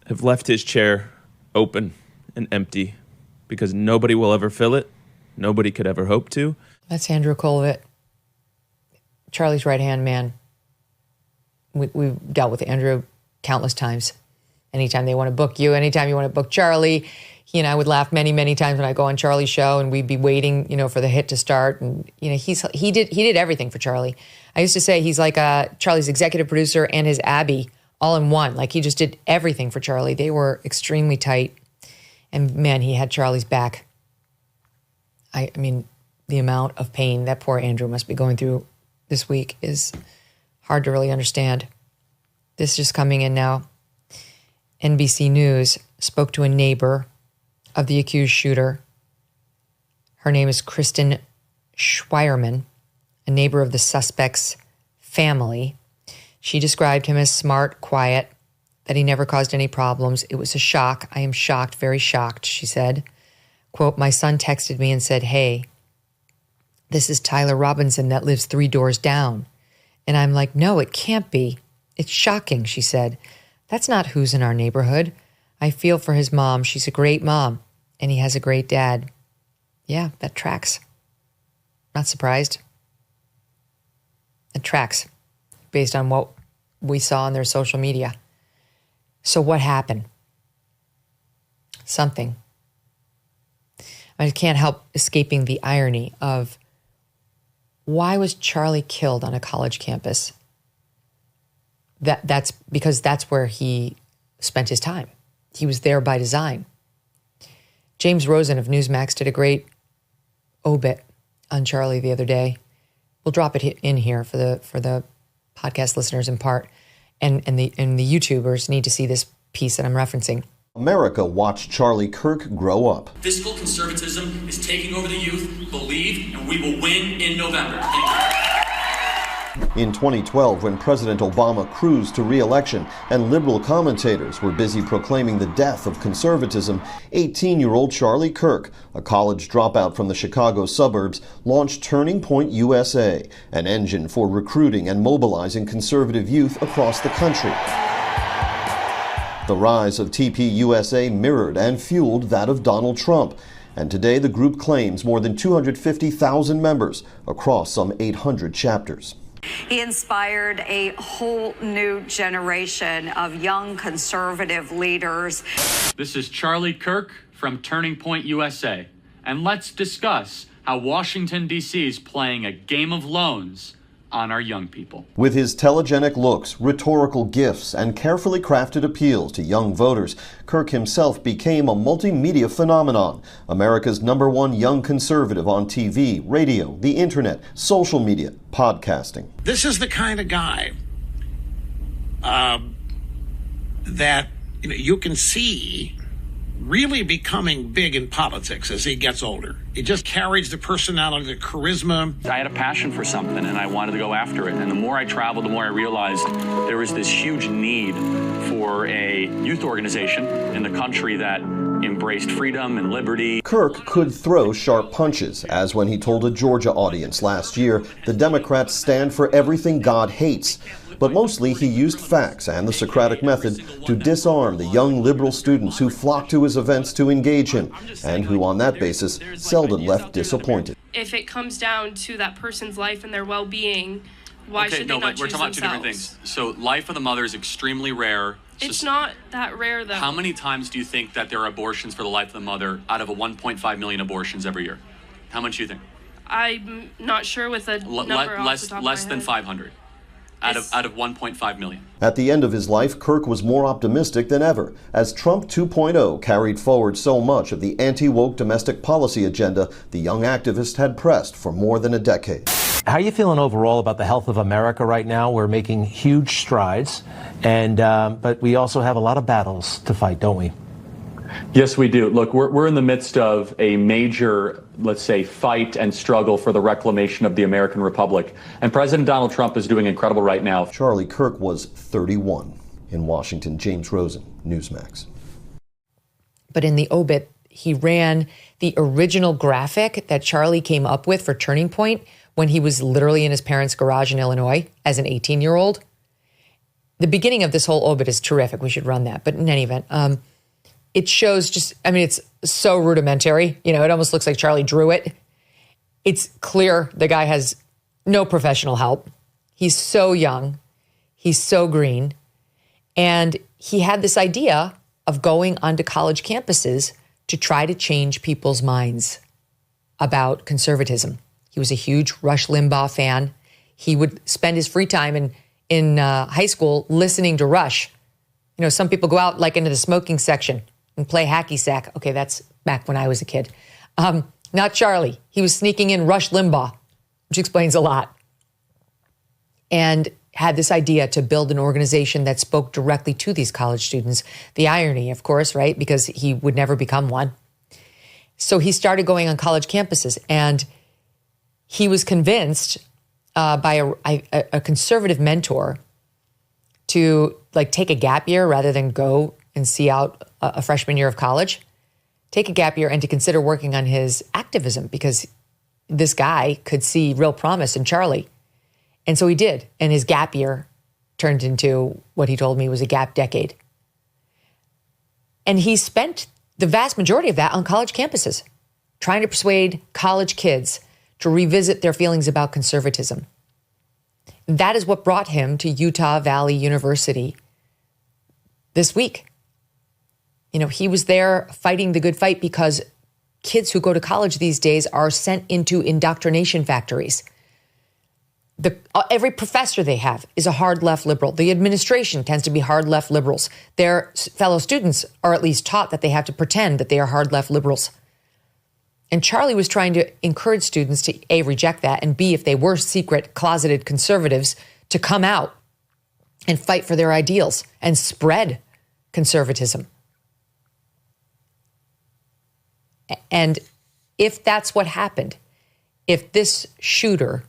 have left his chair open and empty because nobody will ever fill it. Nobody could ever hope to. That's Andrew Kolovit, Charlie's right-hand man. We've dealt with Andrew countless times. Anytime they want to book you, anytime you want to book Charlie, he and I would laugh many, many times when I go on Charlie's show and we'd be waiting, for the hit to start. And, he did everything for Charlie. I used to say he's like Charlie's executive producer and his Abby all in one. Like he just did everything for Charlie. They were extremely tight. And man, he had Charlie's back. I mean, the amount of pain that poor Andrew must be going through this week is hard to really understand. This is just coming in now. NBC News spoke to a neighbor of the accused shooter. Her name is Kristen Schweierman, a neighbor of the suspect's family. She described him as smart, quiet, that he never caused any problems. It was a shock. I am shocked, very shocked, she said. Quote, my son texted me and said, hey, this is Tyler Robinson that lives 3 doors down. And I'm like, no, it can't be. It's shocking, she said. That's not who's in our neighborhood. I feel for his mom. She's a great mom, and he has a great dad. Yeah, that tracks. Not surprised. It tracks based on what we saw on their social media. So what happened? Something. I can't help escaping the irony of why was Charlie killed on a college campus? That's because that's where he spent his time. He was there by design. James Rosen of Newsmax did a great obit on Charlie the other day. We'll drop it in here for the podcast listeners in part, and the YouTubers need to see this piece that I'm referencing. America watched Charlie Kirk grow up. Fiscal conservatism is taking over the youth. Believe, and we will win in November. In 2012, when President Obama cruised to re-election and liberal commentators were busy proclaiming the death of conservatism, 18-year-old Charlie Kirk, a college dropout from the Chicago suburbs, launched Turning Point USA, an engine for recruiting and mobilizing conservative youth across the country. The rise of TPUSA mirrored and fueled that of Donald Trump, and today the group claims more than 250,000 members across some 800 chapters. He inspired a whole new generation of young conservative leaders. This is Charlie Kirk from Turning Point USA, and let's discuss how Washington, D.C. is playing a game of loans on our young people. With his telegenic looks, rhetorical gifts, and carefully crafted appeals to young voters, Kirk himself became a multimedia phenomenon, America's #1 young conservative on TV, radio, the internet, social media, podcasting. This is the kind of guy that you can see really becoming big in politics as he gets older. He just carries the personality, the charisma. I had a passion for something and I wanted to go after it. And the more I traveled, the more I realized there was this huge need for a youth organization in the country that embraced freedom and liberty. Kirk could throw sharp punches, as when he told a Georgia audience last year, the Democrats stand for everything God hates. But mostly he used facts and the Socratic method to disarm the young liberal students who flocked to his events to engage him, and who on that basis seldom left disappointed. If it comes down to that person's life and their well-being, why should they not choose themselves? We're talking about two different things. So life of the mother is extremely rare. It's not that rare, though. How many times do you think that there are abortions for the life of the mother out of a 1.5 million abortions every year? How much do you think? I'm not sure with a number off the top of my less than head. 500 out of 1.5 million. At the end of his life, Kirk was more optimistic than ever, as Trump 2.0 carried forward so much of the anti-woke domestic policy agenda the young activist had pressed for more than a decade. How are you feeling overall about the health of America right now? We're making huge strides, but we also have a lot of battles to fight, don't we? Yes, we do. Look, we're in the midst of a major, let's say, fight and struggle for the reclamation of the American Republic. And President Donald Trump is doing incredible right now. Charlie Kirk was 31. In Washington, James Rosen, Newsmax. But in the obit, he ran the original graphic that Charlie came up with for Turning Point when he was literally in his parents' garage in Illinois as an 18-year-old. The beginning of this whole obit is terrific. We should run that. But in any event, it shows it's so rudimentary. You know, it almost looks like Charlie drew it. It's clear the guy has no professional help. He's so young. He's so green. And he had this idea of going onto college campuses to try to change people's minds about conservatism. He was a huge Rush Limbaugh fan. He would spend his free time in high school listening to Rush. You know, some people go out like into the smoking section and play hacky sack. Okay, that's back when I was a kid. Not Charlie. He was sneaking in Rush Limbaugh, which explains a lot. And had this idea to build an organization that spoke directly to these college students. The irony, of course, right? Because he would never become one. So he started going on college campuses, and he was convinced by a conservative mentor to take a gap year rather than go and see out a freshman year of college, take a gap year and to consider working on his activism because this guy could see real promise in Charlie. And so he did. And his gap year turned into what he told me was a gap decade. And he spent the vast majority of that on college campuses, trying to persuade college kids to revisit their feelings about conservatism. That is what brought him to Utah Valley University this week. You know, he was there fighting the good fight because kids who go to college these days are sent into indoctrination factories. Every professor they have is a hard left liberal. The administration tends to be hard left liberals. Their fellow students are at least taught that they have to pretend that they are hard left liberals. And Charlie was trying to encourage students to A, reject that, and B, if they were secret, closeted conservatives, to come out and fight for their ideals and spread conservatism. And if that's what happened, if this shooter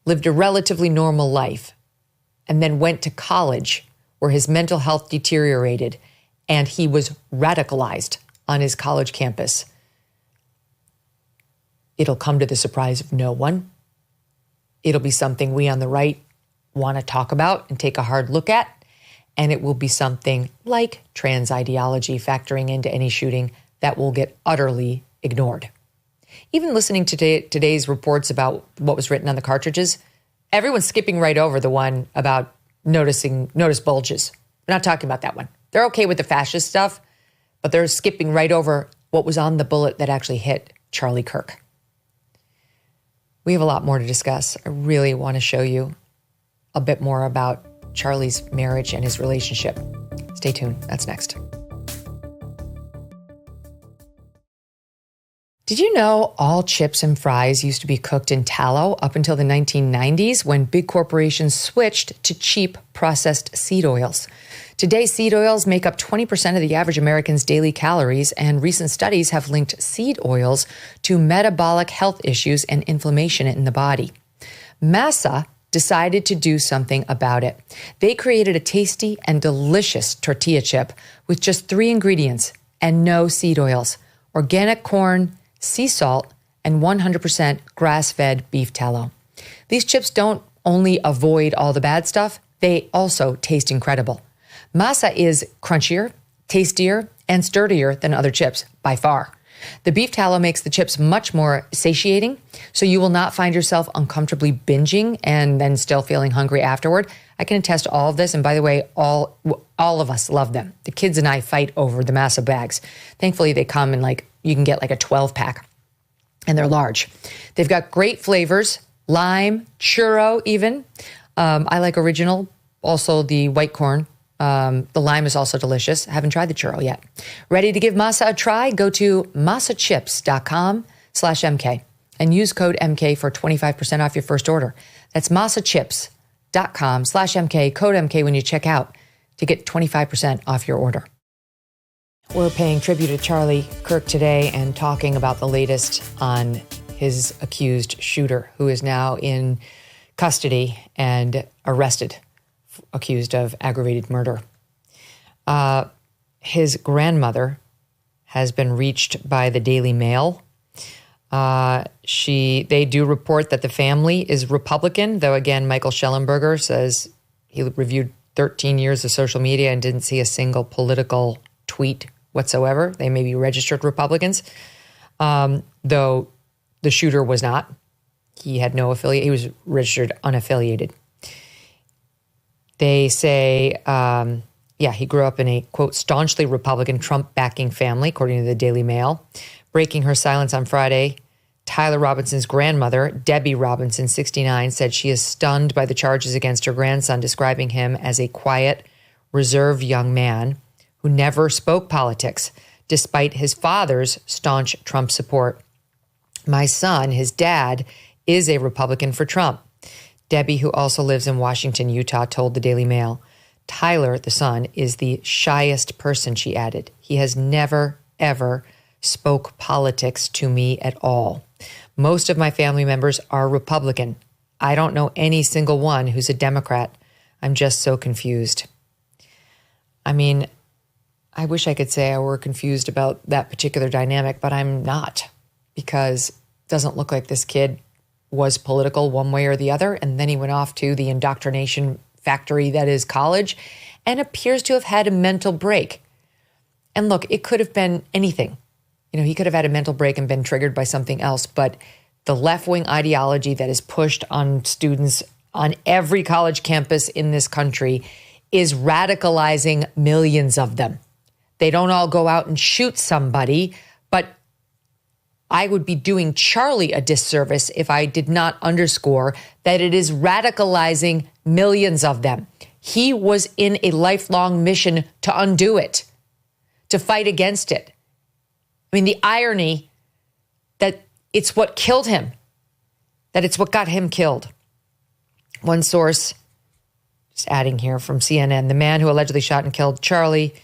lived a relatively normal life and then went to college where his mental health deteriorated and he was radicalized on his college campus, it'll come to the surprise of no one. It'll be something we on the right want to talk about and take a hard look at. And it will be something like trans ideology factoring into any shooting that will get utterly ignored. Even listening to today's reports about what was written on the cartridges, everyone's skipping right over the one about notice bulges. They're not talking about that one. They're okay with the fascist stuff, but they're skipping right over what was on the bullet that actually hit Charlie Kirk. We have a lot more to discuss. I really want to show you a bit more about Charlie's marriage and his relationship. Stay tuned. That's next. Did you know all chips and fries used to be cooked in tallow up until the 1990s when big corporations switched to cheap processed seed oils? Today, seed oils make up 20% of the average American's daily calories, and recent studies have linked seed oils to metabolic health issues and inflammation in the body. Masa decided to do something about it. They created a tasty and delicious tortilla chip with just 3 ingredients and no seed oils: organic corn, sea salt, and 100% grass-fed beef tallow. These chips don't only avoid all the bad stuff, they also taste incredible. Masa is crunchier, tastier, and sturdier than other chips, by far. The beef tallow makes the chips much more satiating, so you will not find yourself uncomfortably binging and then still feeling hungry afterward. I can attest to all of this. And by the way, all of us love them. The kids and I fight over the Masa bags. Thankfully, they come in you can get a 12-pack, and they're large. They've got great flavors, lime, churro even. I like original, also the white corn. The lime is also delicious. I haven't tried the churro yet. Ready to give Masa a try? Go to masachips.com/MK and use code MK for 25% off your first order. That's masachips.com/MK, code MK when you check out to get 25% off your order. We're paying tribute to Charlie Kirk today and talking about the latest on his accused shooter, who is now in custody and arrested, accused of aggravated murder. His grandmother has been reached by the Daily Mail. They do report that the family is Republican, though again, Michael Schellenberger says he reviewed 13 years of social media and didn't see a single political tweet whatsoever. They may be registered Republicans, though the shooter was not. He had no affiliate. He was registered unaffiliated. They say, he grew up in a, quote, staunchly Republican Trump-backing family, according to the Daily Mail. Breaking her silence on Friday, Tyler Robinson's grandmother, Debbie Robinson, 69, said she is stunned by the charges against her grandson, describing him as a quiet, reserved young man who never spoke politics, despite his father's staunch Trump support. My son, his dad, is a Republican for Trump. Debbie, who also lives in Washington, Utah, told the Daily Mail. Tyler, the son, is the shyest person, she added. He has never, ever spoke politics to me at all. Most of my family members are Republican. I don't know any single one who's a Democrat. I'm just so confused. I mean, I wish I could say I were confused about that particular dynamic, but I'm not, because it doesn't look like this kid was political one way or the other. And then he went off to the indoctrination factory that is college and appears to have had a mental break. And look, it could have been anything. He could have had a mental break and been triggered by something else. But the left-wing ideology that is pushed on students on every college campus in this country is radicalizing millions of them. They don't all go out and shoot somebody, but I would be doing Charlie a disservice if I did not underscore that it is radicalizing millions of them. He was in a lifelong mission to undo it, to fight against it. I mean, the irony that it's what killed him, that it's what got him killed. One source, just adding here from CNN, the man who allegedly shot and killed Charlie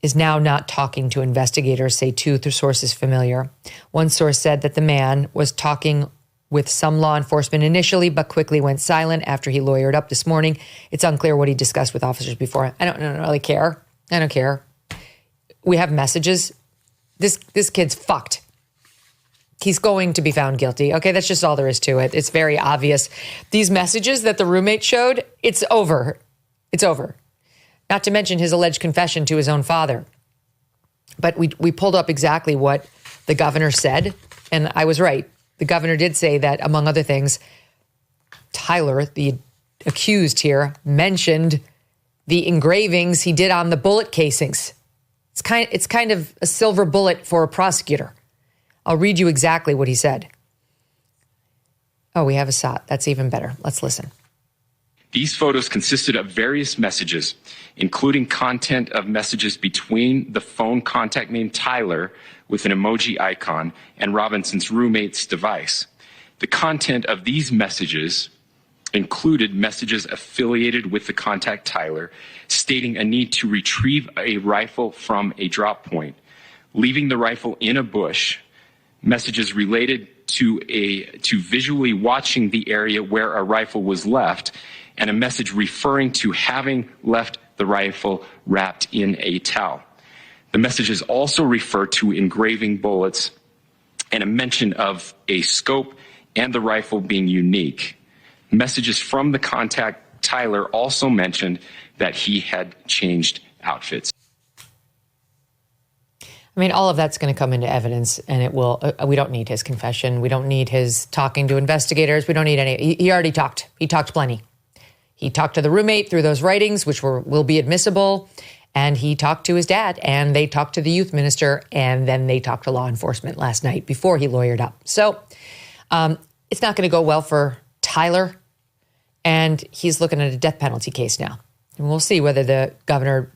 is now not talking to investigators, say two sources familiar. One source said that the man was talking with some law enforcement initially, but quickly went silent after he lawyered up this morning. It's unclear what he discussed with officers before. I don't really care. I don't care. We have messages. This kid's fucked. He's going to be found guilty. Okay, that's just all there is to it. It's very obvious. These messages that the roommate showed, it's over. It's over. Not to mention his alleged confession to his own father. But we pulled up exactly what the governor said, and I was right. The governor did say that, among other things, Tyler, the accused here, mentioned the engravings he did on the bullet casings. It's kind of a silver bullet for a prosecutor. I'll read you exactly what he said. Oh, we have a SOT. That's even better. Let's listen. These photos consisted of various messages, including content of messages between the phone contact named Tyler with an emoji icon and Robinson's roommate's device. The content of these messages included messages affiliated with the contact Tyler, stating a need to retrieve a rifle from a drop point, leaving the rifle in a bush, messages related to visually watching the area where a rifle was left, and a message referring to having left the rifle wrapped in a towel. The messages also refer to engraving bullets and a mention of a scope and the rifle being unique. Messages from the contact Tyler also mentioned that he had changed outfits. I mean, all of that's going to come into evidence, and it will. We don't need his confession. We don't need his talking to investigators. We don't need any. He already talked. He talked plenty. He talked to the roommate through those writings, which will be admissible. And he talked to his dad, and they talked to the youth minister, and then they talked to law enforcement last night before he lawyered up. So it's not going to go well for Tyler, and he's looking at a death penalty case now. And we'll see whether the governor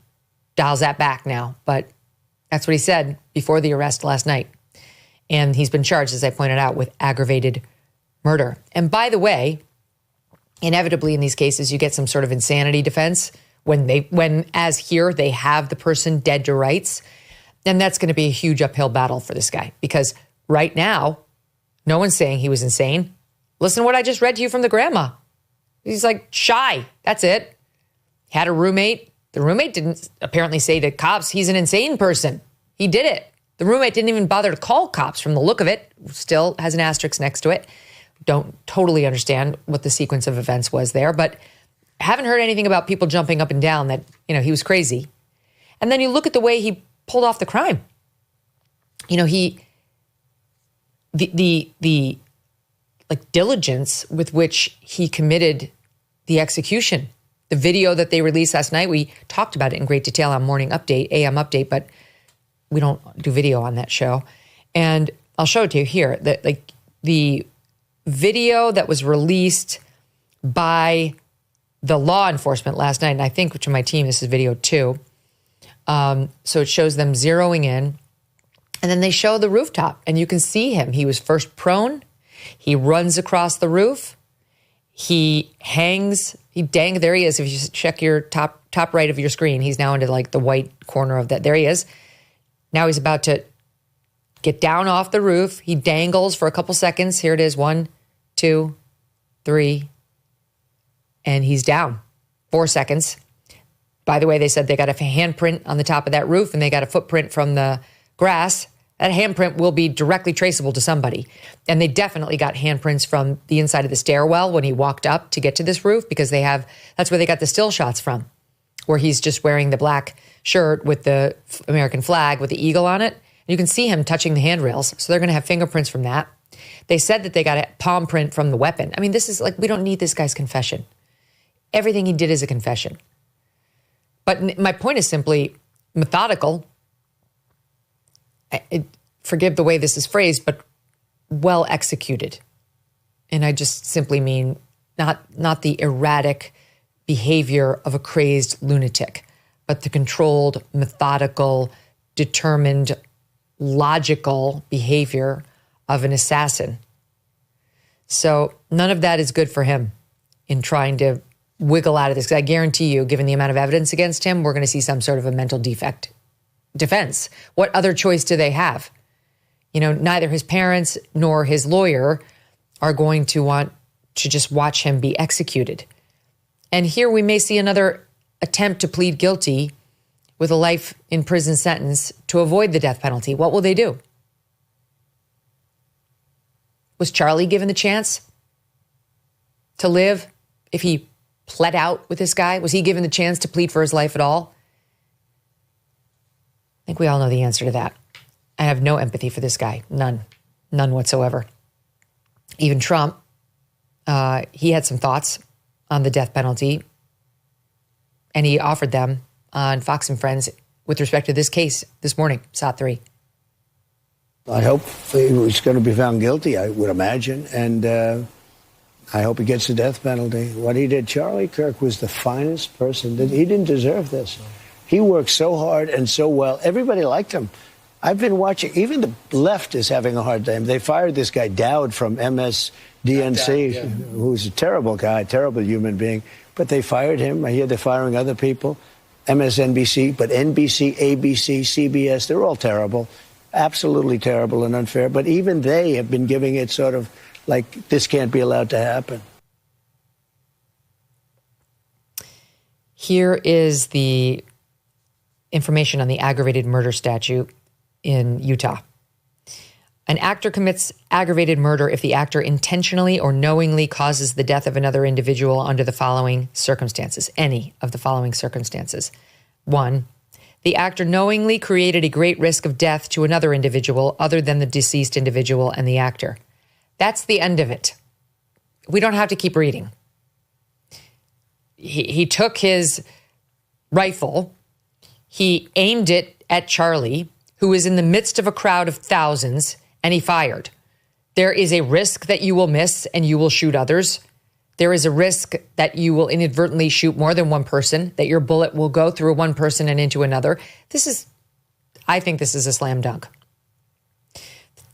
dials that back now. But that's what he said before the arrest last night. And he's been charged, as I pointed out, with aggravated murder. And by the way, inevitably in these cases, you get some sort of insanity defense when as here, they have the person dead to rights. And that's going to be a huge uphill battle for this guy, because right now, no one's saying he was insane. Listen to what I just read to you from the grandma. He's like shy. That's it. Had a roommate. The roommate didn't apparently say to cops, he's an insane person. He did it. The roommate didn't even bother to call cops from the look of it. Still has an asterisk next to it. Don't totally understand what the sequence of events was there, but haven't heard anything about people jumping up and down that, he was crazy. And then you look at the way he pulled off the crime. The diligence with which he committed the execution. The video that they released last night, we talked about it in great detail on Morning Update, AM Update, but we don't do video on that show. And I'll show it to you here. The video that was released by the law enforcement last night, and I think to my team, this is video 2. So it shows them zeroing in, and then they show the rooftop, and you can see him. He was first prone. He runs across the roof. He hangs. There he is. If you check your top right of your screen, he's now into the white corner of that. There he is. Now he's about to get down off the roof. He dangles for a couple seconds. Here it is. 1, 2, 3. And he's down. 4 seconds. By the way, they said they got a handprint on the top of that roof, and they got a footprint from the grass. That handprint will be directly traceable to somebody. And they definitely got handprints from the inside of the stairwell when he walked up to get to this roof, because that's where they got the still shots from, where he's just wearing the black shirt with the American flag with the eagle on it. And you can see him touching the handrails. So they're going to have fingerprints from that. They said that they got a palm print from the weapon. I mean, this is we don't need this guy's confession. Everything he did is a confession. But my point is simply methodical. Forgive the way this is phrased, but well executed. And I just simply mean not the erratic behavior of a crazed lunatic, but the controlled, methodical, determined, logical behavior of an assassin. So none of that is good for him in trying to wiggle out of this. I guarantee you, given the amount of evidence against him, we're going to see some sort of a mental defect defense. What other choice do they have? Neither his parents nor his lawyer are going to want to just watch him be executed. And here we may see another attempt to plead guilty with a life in prison sentence to avoid the death penalty. What will they do? Was Charlie given the chance to live if he pled out with this guy? Was he given the chance to plead for his life at all? I think we all know the answer to that. I have no empathy for this guy. None whatsoever. Even Trump, he had some thoughts on the death penalty, and he offered them on Fox and Friends with respect to this case this morning, SOT 3. I hope he's going to be found guilty, I would imagine, and I hope he gets the death penalty. What he did, Charlie Kirk was the finest person. He didn't deserve this. He worked so hard and so well. Everybody liked him. I've been watching, even the left is having a hard time. They fired this guy, Dowd, from MSDNC, who's a terrible guy, terrible human being. But they fired him. I hear they're firing other people. MSNBC, but NBC, ABC, CBS, they're all terrible. Absolutely terrible and unfair. But even they have been giving it sort of like this can't be allowed to happen. Here is the information on the aggravated murder statute in Utah. An actor commits aggravated murder if the actor intentionally or knowingly causes the death of another individual under the following circumstances, any of the following circumstances. 1, the actor knowingly created a great risk of death to another individual other than the deceased individual and the actor. That's the end of it. We don't have to keep reading. he took his rifle, he aimed it at Charlie, who was in the midst of a crowd of thousands, and he fired. There is a risk that you will miss and you will shoot others. There is a risk that you will inadvertently shoot more than one person, that your bullet will go through one person and into another. I think this is a slam dunk.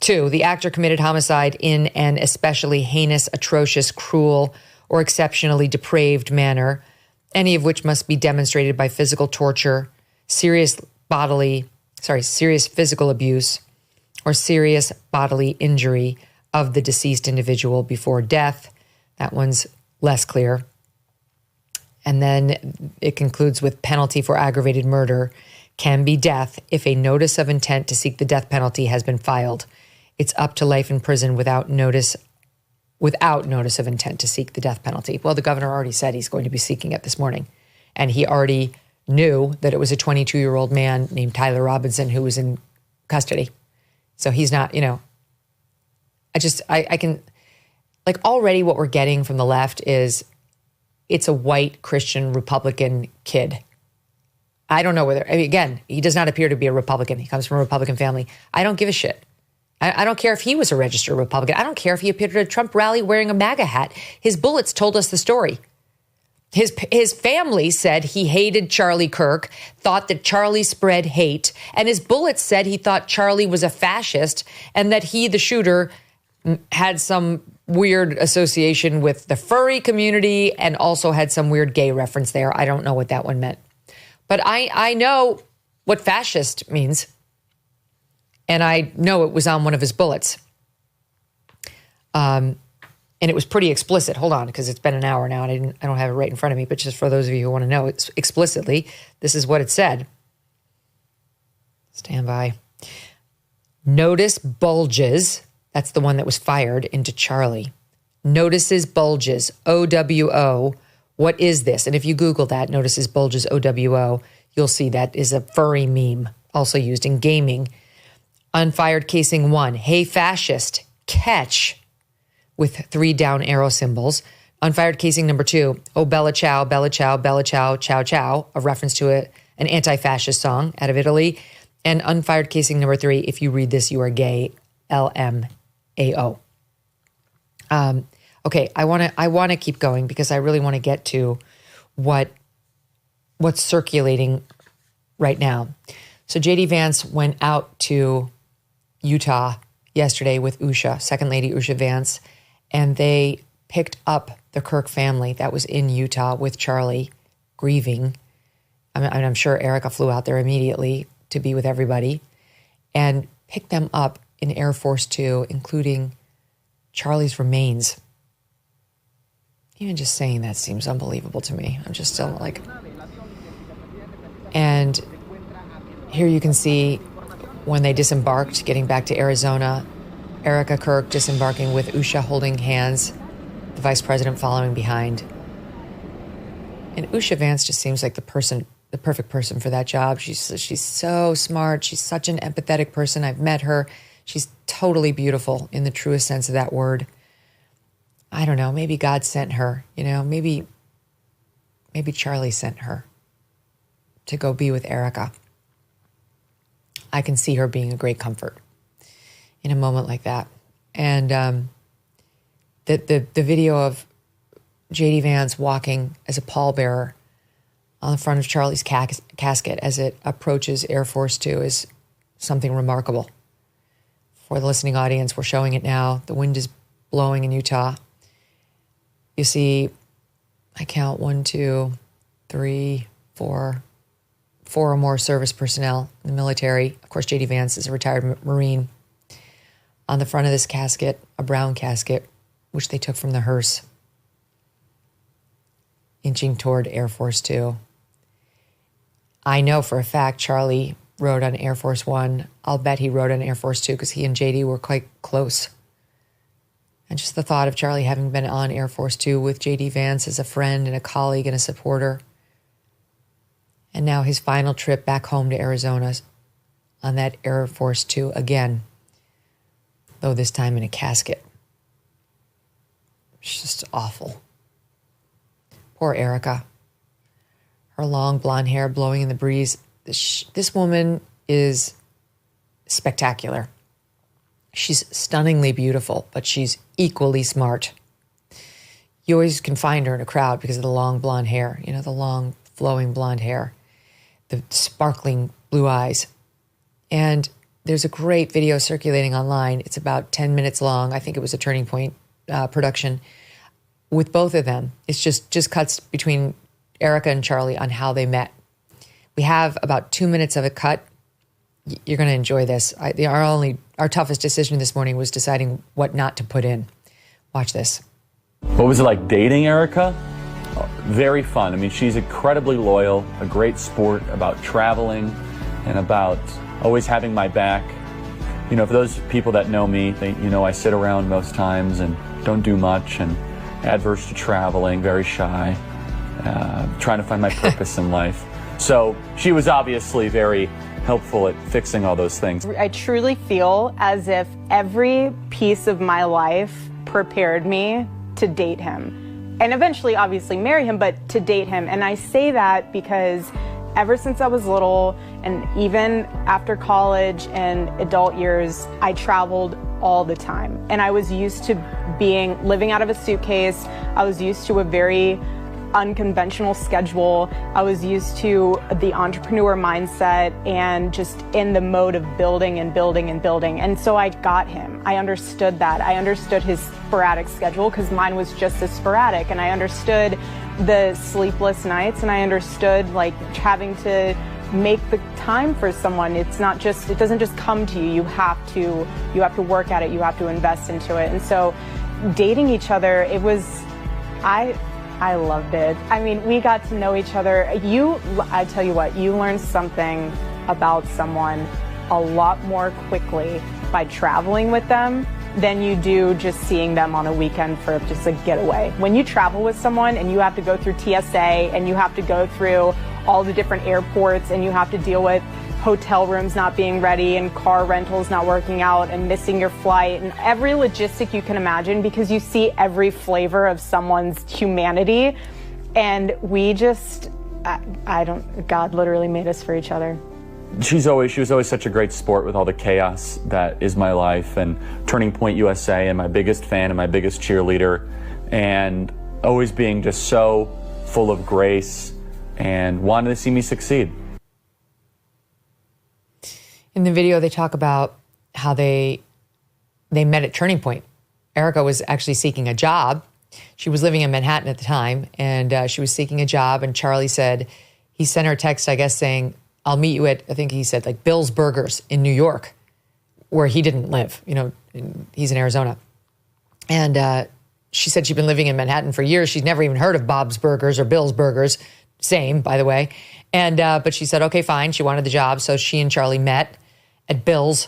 2, the actor committed homicide in an especially heinous, atrocious, cruel, or exceptionally depraved manner, any of which must be demonstrated by physical torture, serious physical abuse, or serious bodily injury of the deceased individual before death. That one's less clear. And then it concludes with penalty for aggravated murder can be death if a notice of intent to seek the death penalty has been filed. It's up to life in prison without notice of intent to seek the death penalty. Well, the governor already said he's going to be seeking it this morning. And he already knew that it was a 22-year-old man named Tyler Robinson who was in custody. So he's not, I can, like, already what we're getting from the left is it's a white Christian Republican kid. I don't know whether, again, he does not appear to be a Republican. He comes from a Republican family. I don't give a shit. I don't care if he was a registered Republican. I don't care if he appeared at a Trump rally wearing a MAGA hat. His bullets told us the story. His family said he hated Charlie Kirk, thought that Charlie spread hate, and his bullets said he thought Charlie was a fascist and that he, the shooter, had some weird association with the furry community and also had some weird gay reference there. I don't know what that one meant. But I know what fascist means. And I know it was on one of his bullets. And it was pretty explicit. Hold on, because it's been an hour now and I don't have it right in front of me. But just for those of you who want to know, it's explicitly, this is what it said. Stand by. Notice bulges. That's the one that was fired into Charlie. Notices bulges. OWO. What is this? And if you Google that, notices bulges, OWO, you'll see that is a furry meme, also used in gaming. Unfired casing 1, hey fascist, catch, with 3 down arrow symbols. Unfired casing number 2, oh Bella Ciao, Bella Ciao, Bella Ciao, Ciao Ciao, a reference to an anti-fascist song out of Italy. And unfired casing number 3, if you read this, you are gay, LMAO. Okay, I want to keep going because I really want to get to what's circulating right now. So J.D. Vance went out to Utah yesterday with Usha, Second Lady Usha Vance, and they picked up the Kirk family that was in Utah with Charlie, grieving. I'm sure Erika flew out there immediately to be with everybody and picked them up in Air Force Two, including Charlie's remains. Even just saying that seems unbelievable to me. I'm just still like... And here you can see when they disembarked, getting back to Arizona, Erika Kirk disembarking with Usha holding hands, the vice president following behind. And Usha Vance just seems like the perfect person for that job. She's so smart. She's such an empathetic person. I've met her. She's totally beautiful in the truest sense of that word. I don't know, maybe God sent her, maybe Charlie sent her to go be with Erika. I can see her being a great comfort in a moment like that. And the video of J.D. Vance walking as a pallbearer on the front of Charlie's casket as it approaches Air Force Two is something remarkable. For the listening audience, we're showing it now. The wind is blowing in Utah. You see, I count 1, 2, 3, 4 or more service personnel in the military. Of course, J.D. Vance is a retired Marine. On the front of this casket, a brown casket, which they took from the hearse, inching toward Air Force Two. I know for a fact Charlie rode on Air Force One. I'll bet he rode on Air Force Two because he and J.D. were quite close. And just the thought of Charlie having been on Air Force Two with J.D. Vance as a friend and a colleague and a supporter. And now his final trip back home to Arizona on that Air Force Two again, though this time in a casket. It's just awful. Poor Erika. her long blonde hair blowing in the breeze. This woman is spectacular. She's stunningly beautiful, but she's equally smart. You always can find her in a crowd because of the long blonde hair, the long flowing blonde hair, the sparkling blue eyes. And there's a great video circulating online. It's about 10 minutes long. I think it was a Turning Point production with both of them. It's just cuts between Erika and Charlie on how they met. We have about 2 minutes of it cut. You're going to enjoy this. Our toughest decision this morning was deciding what not to put in. Watch this. What was it like dating Erika? Very fun. I mean, she's incredibly loyal, a great sport about traveling and about always having my back. For those people that know me, I sit around most times and don't do much and adverse to traveling, very shy, trying to find my purpose in life. So she was obviously very helpful at fixing all those things. I truly feel as if every piece of my life prepared me to date him and eventually obviously marry him, but to date him. And I say that because ever since I was little and even after college and adult years, I traveled all the time. And I was used to living out of a suitcase. I was used to a very unconventional schedule. I was used to the entrepreneur mindset and just in the mode of building and building and building. And so I got him. I understood that. I understood his sporadic schedule because mine was just as sporadic. And I understood the sleepless nights, and I understood having to make the time for someone. It doesn't just come to you. You have to work at it. You have to invest into it. And so dating each other, I loved it. I mean, we got to know each other. I tell you what, you learn something about someone a lot more quickly by traveling with them than you do just seeing them on a weekend for just a getaway. When you travel with someone and you have to go through TSA and you have to go through all the different airports and you have to deal with hotel rooms not being ready and car rentals not working out and missing your flight and every logistic you can imagine, because you see every flavor of someone's humanity. And we just, God literally made us for each other. She was always such a great sport with all the chaos that is my life, and Turning Point USA, and my biggest fan and my biggest cheerleader, and always being just so full of grace and wanted to see me succeed. In the video, they talk about how they met at Turning Point. Erika was actually seeking a job. She was living in Manhattan at the time, and she was seeking a job, and Charlie said, he sent her a text, I guess, saying, I'll meet you at, I think he said, Bill's Burgers in New York, where he didn't live. He's in Arizona. And she said she'd been living in Manhattan for years. She'd never even heard of Bob's Burgers or Bill's Burgers. Same, by the way. And but she said, okay, fine. She wanted the job. So she and Charlie met at Bill's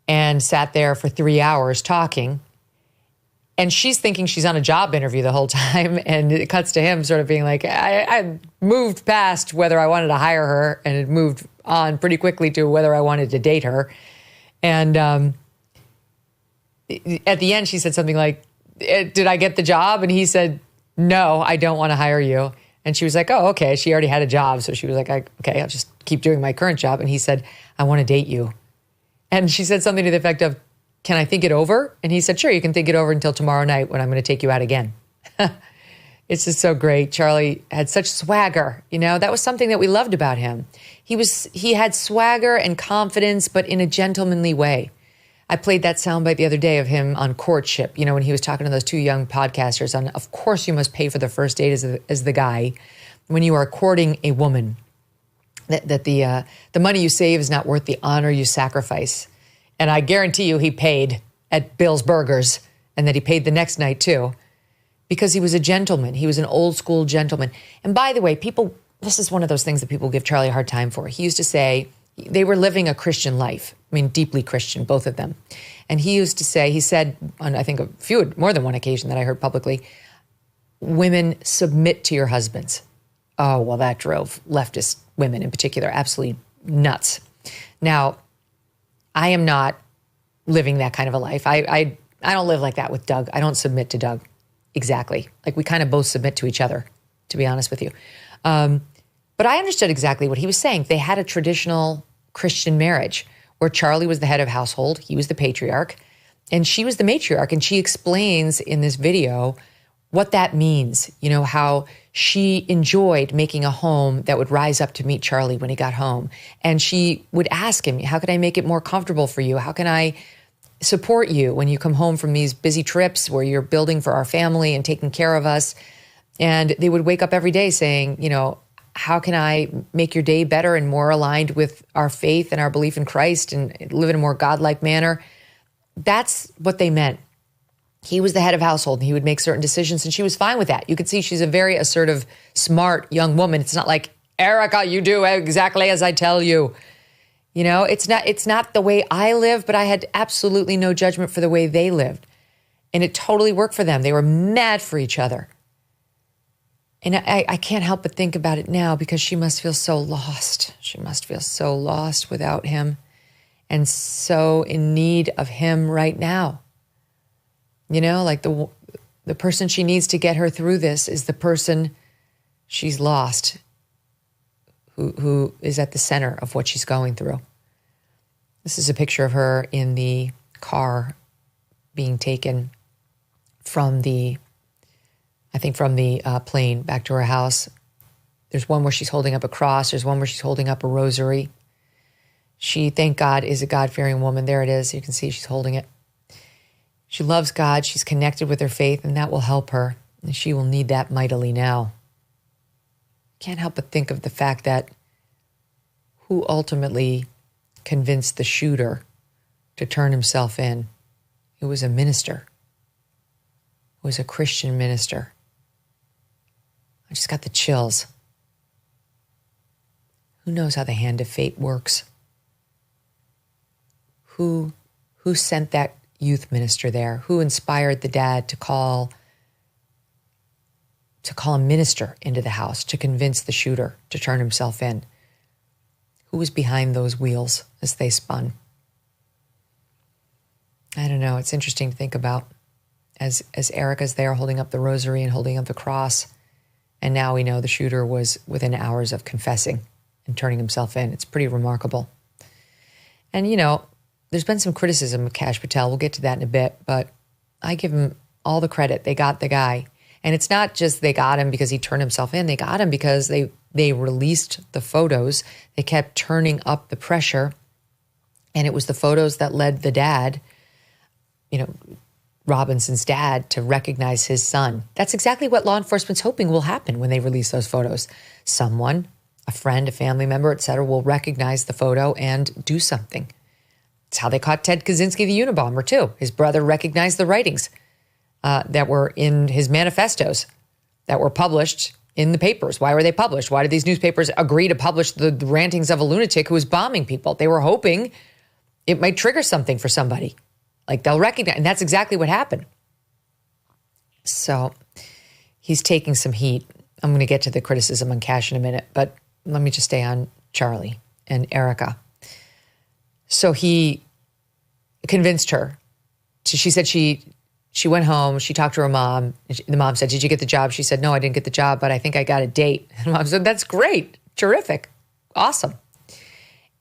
and sat there for 3 hours talking. And she's thinking she's on a job interview the whole time. And it cuts to him sort of being like, I moved past whether I wanted to hire her, and it moved on pretty quickly to whether I wanted to date her. And at the end, she said something like, did I get the job? And he said, no, I don't want to hire you. And she was like, oh, okay. She already had a job. So she was like, okay, I'll just keep doing my current job. And he said, I want to date you. And she said something to the effect of, can I think it over? And he said, sure, you can think it over until tomorrow night when I'm going to take you out again. It's just so great. Charlie had such swagger. That was something that we loved about him. He had swagger and confidence, but in a gentlemanly way. I played that soundbite the other day of him on Courtship, when he was talking to those two young podcasters on, of course you must pay for the first date as the guy when you are courting a woman, that the money you save is not worth the honor you sacrifice. And I guarantee you he paid at Bill's Burgers, and that he paid the next night too, because he was a gentleman. He was an old school gentleman. And by the way, this is one of those things that people give Charlie a hard time for. He used to say they were living a Christian life. I mean, deeply Christian, both of them. And he said on, I think, more than one occasion that I heard publicly, women, submit to your husbands. Oh, well, that drove leftist women in particular absolutely nuts. Now, I am not living that kind of a life. I don't live like that with Doug. I don't submit to Doug. Exactly. We kind of both submit to each other, to be honest with you. But I understood exactly what he was saying. They had a traditional Christian marriage where Charlie was the head of household, he was the patriarch, and she was the matriarch. And she explains in this video what that means, how she enjoyed making a home that would rise up to meet Charlie when he got home. And she would ask him, how can I make it more comfortable for you? How can I support you when you come home from these busy trips where you're building for our family and taking care of us? And they would wake up every day saying, how can I make your day better and more aligned with our faith and our belief in Christ and live in a more godlike manner? That's what they meant. He was the head of household and he would make certain decisions and she was fine with that. You could see she's a very assertive, smart young woman. It's not like, Erika, you do exactly as I tell you. It's not the way I live, but I had absolutely no judgment for the way they lived. And it totally worked for them. They were mad for each other. And I can't help but think about it now because she must feel so lost. She must feel so lost without him and so in need of him right now. Like the person she needs to get her through this is the person she's lost, who is at the center of what she's going through. This is a picture of her in the car being taken from the plane back to her house. There's one where she's holding up a cross. There's one where she's holding up a rosary. She, thank God, is a God-fearing woman. There it is. You can see she's holding it. She loves God. She's connected with her faith, and that will help her. And she will need that mightily now. Can't help but think of the fact that who ultimately convinced the shooter to turn himself in? It was a minister. It was a Christian minister. I just got the chills. Who knows how the hand of fate works? Who sent that youth minister there? Who inspired the dad to call a minister into the house to convince the shooter to turn himself in? Who was behind those wheels as they spun? I don't know. It's interesting to think about as Erika's there holding up the rosary and holding up the cross. And now we know the shooter was within hours of confessing and turning himself in. It's pretty remarkable. And, there's been some criticism of Kash Patel. We'll get to that in a bit, but I give him all the credit. They got the guy. And it's not just they got him because he turned himself in. They got him because they released the photos. They kept turning up the pressure. And it was the photos that led the dad, Robinson's dad, to recognize his son. That's exactly what law enforcement's hoping will happen when they release those photos. Someone, a friend, a family member, et cetera, will recognize the photo and do something. It's how they caught Ted Kaczynski, the Unabomber, too. His brother recognized the writings that were in his manifestos that were published in the papers. Why were they published? Why did these newspapers agree to publish the rantings of a lunatic who was bombing people? They were hoping it might trigger something for somebody. Like they'll recognize, and that's exactly what happened. So he's taking some heat. I'm going to get to the criticism on Kash in a minute, but let me just stay on Charlie and Erika. So he convinced her. She said she went home, she talked to her mom. The mom said, did you get the job? She said, no, I didn't get the job, but I think I got a date. And mom said, that's great, terrific, awesome.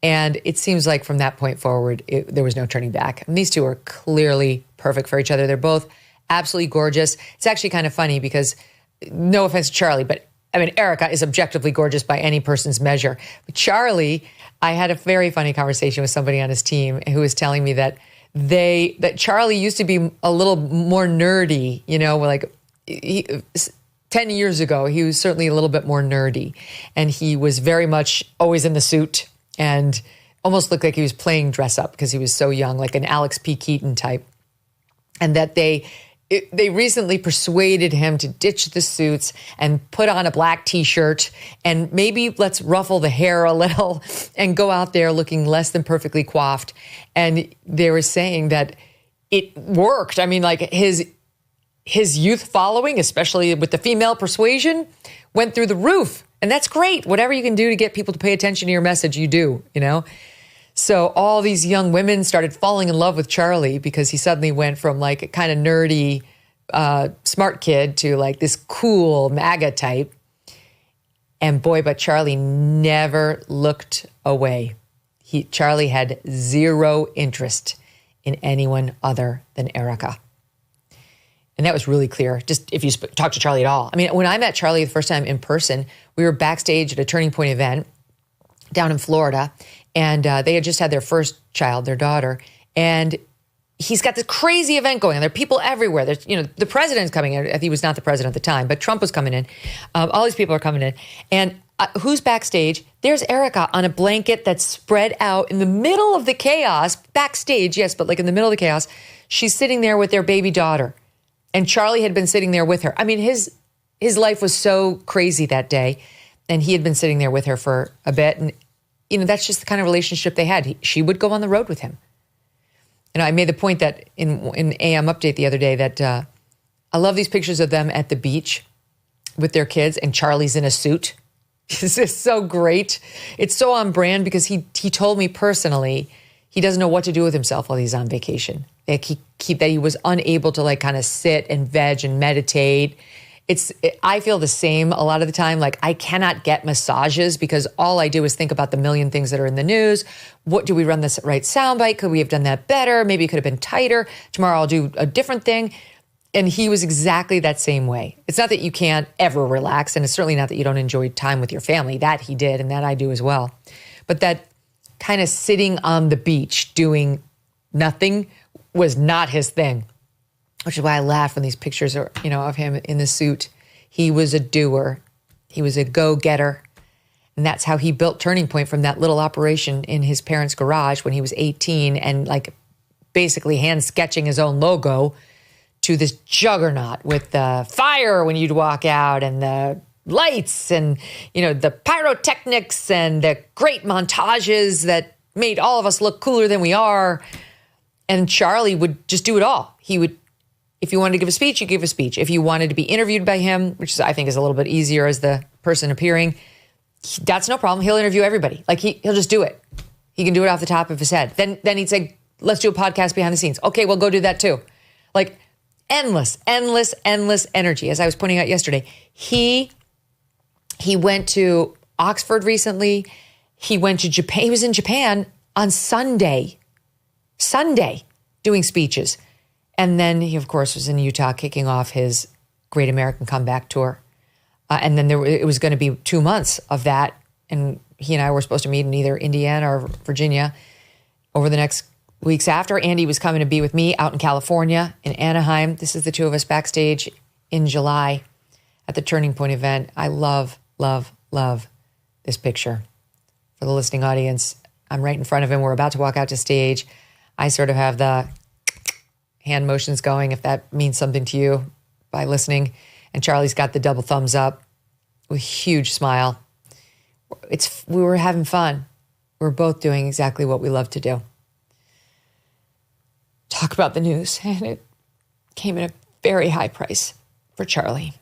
And it seems like from that point forward, there was no turning back. And these two are clearly perfect for each other. They're both absolutely gorgeous. It's actually kind of funny because, no offense to Charlie, but Erika is objectively gorgeous by any person's measure. But Charlie, I had a very funny conversation with somebody on his team who was telling me that Charlie used to be a little more nerdy, 10 years ago, he was certainly a little bit more nerdy. And he was very much always in the suit and almost looked like he was playing dress up because he was so young, like an Alex P. Keaton type. And that they recently persuaded him to ditch the suits and put on a black T-shirt and maybe let's ruffle the hair a little and go out there looking less than perfectly coiffed. And they were saying that it worked. His youth following, especially with the female persuasion, went through the roof. And that's great. Whatever you can do to get people to pay attention to your message, you do, So all these young women started falling in love with Charlie because he suddenly went from like a kind of nerdy, smart kid to like this cool MAGA type. And boy, but Charlie never looked away. Charlie had zero interest in anyone other than Erika. And that was really clear, just if you talk to Charlie at all. I mean, when I met Charlie the first time in person, we were backstage at a Turning Point event down in Florida, and they had just had their first child, their daughter, and he's got this crazy event going on. There are people everywhere. There's, the president's coming in. He was not the president at the time, but Trump was coming in. All these people are coming in. And who's backstage? There's Erika on a blanket that's spread out in the middle of the chaos. Backstage, yes, but like in the middle of the chaos. She's sitting there with their baby daughter. And Charlie had been sitting there with her. I mean, his life was so crazy that day. And he had been sitting there with her for a bit. And, that's just the kind of relationship they had. She would go on the road with him. I made the point that in AM Update the other day that I love these pictures of them at the beach with their kids, and Charlie's in a suit. This is so great. It's so on brand because he told me personally he doesn't know what to do with himself while he's on vacation. That he was unable to kind of sit and veg and meditate. I feel the same a lot of the time. Like, I cannot get massages because all I do is think about the million things that are in the news. What do we run this right soundbite? Could we have done that better? Maybe it could have been tighter. Tomorrow I'll do a different thing. And he was exactly that same way. It's not that you can't ever relax, and it's certainly not that you don't enjoy time with your family. That he did, and that I do as well. But that kind of sitting on the beach doing nothing was not his thing. Which is why I laugh when these pictures are, of him in the suit. He was a doer. He was a go-getter. And that's how he built Turning Point from that little operation in his parents' garage when he was 18 and basically hand sketching his own logo to this juggernaut with the fire when you'd walk out and the lights and, the pyrotechnics and the great montages that made all of us look cooler than we are. And Charlie would just do it all. He would, if you wanted to give a speech, you give a speech. If you wanted to be interviewed by him, which I think is a little bit easier as the person appearing, that's no problem. He'll interview everybody. He'll just do it. He can do it off the top of his head. Then he'd say, let's do a podcast behind the scenes. Okay, we'll go do that too. Endless energy. As I was pointing out yesterday, he went to Oxford recently. He went to Japan. He was in Japan on Sunday doing speeches. And then he, of course, was in Utah kicking off his Great American Comeback Tour. And then it was going to be 2 months of that. And he and I were supposed to meet in either Indiana or Virginia over the next weeks after. Andy was coming to be with me out in California, in Anaheim. This is the two of us backstage in July at the Turning Point event. I love, love, love this picture. For the listening audience, I'm right in front of him. We're about to walk out to stage. I sort of have the hand motions going, if that means something to you by listening. And Charlie's got the double thumbs up with a huge smile. We were having fun. We're both doing exactly what we love to do. Talk about the news. And it came at a very high price for Charlie.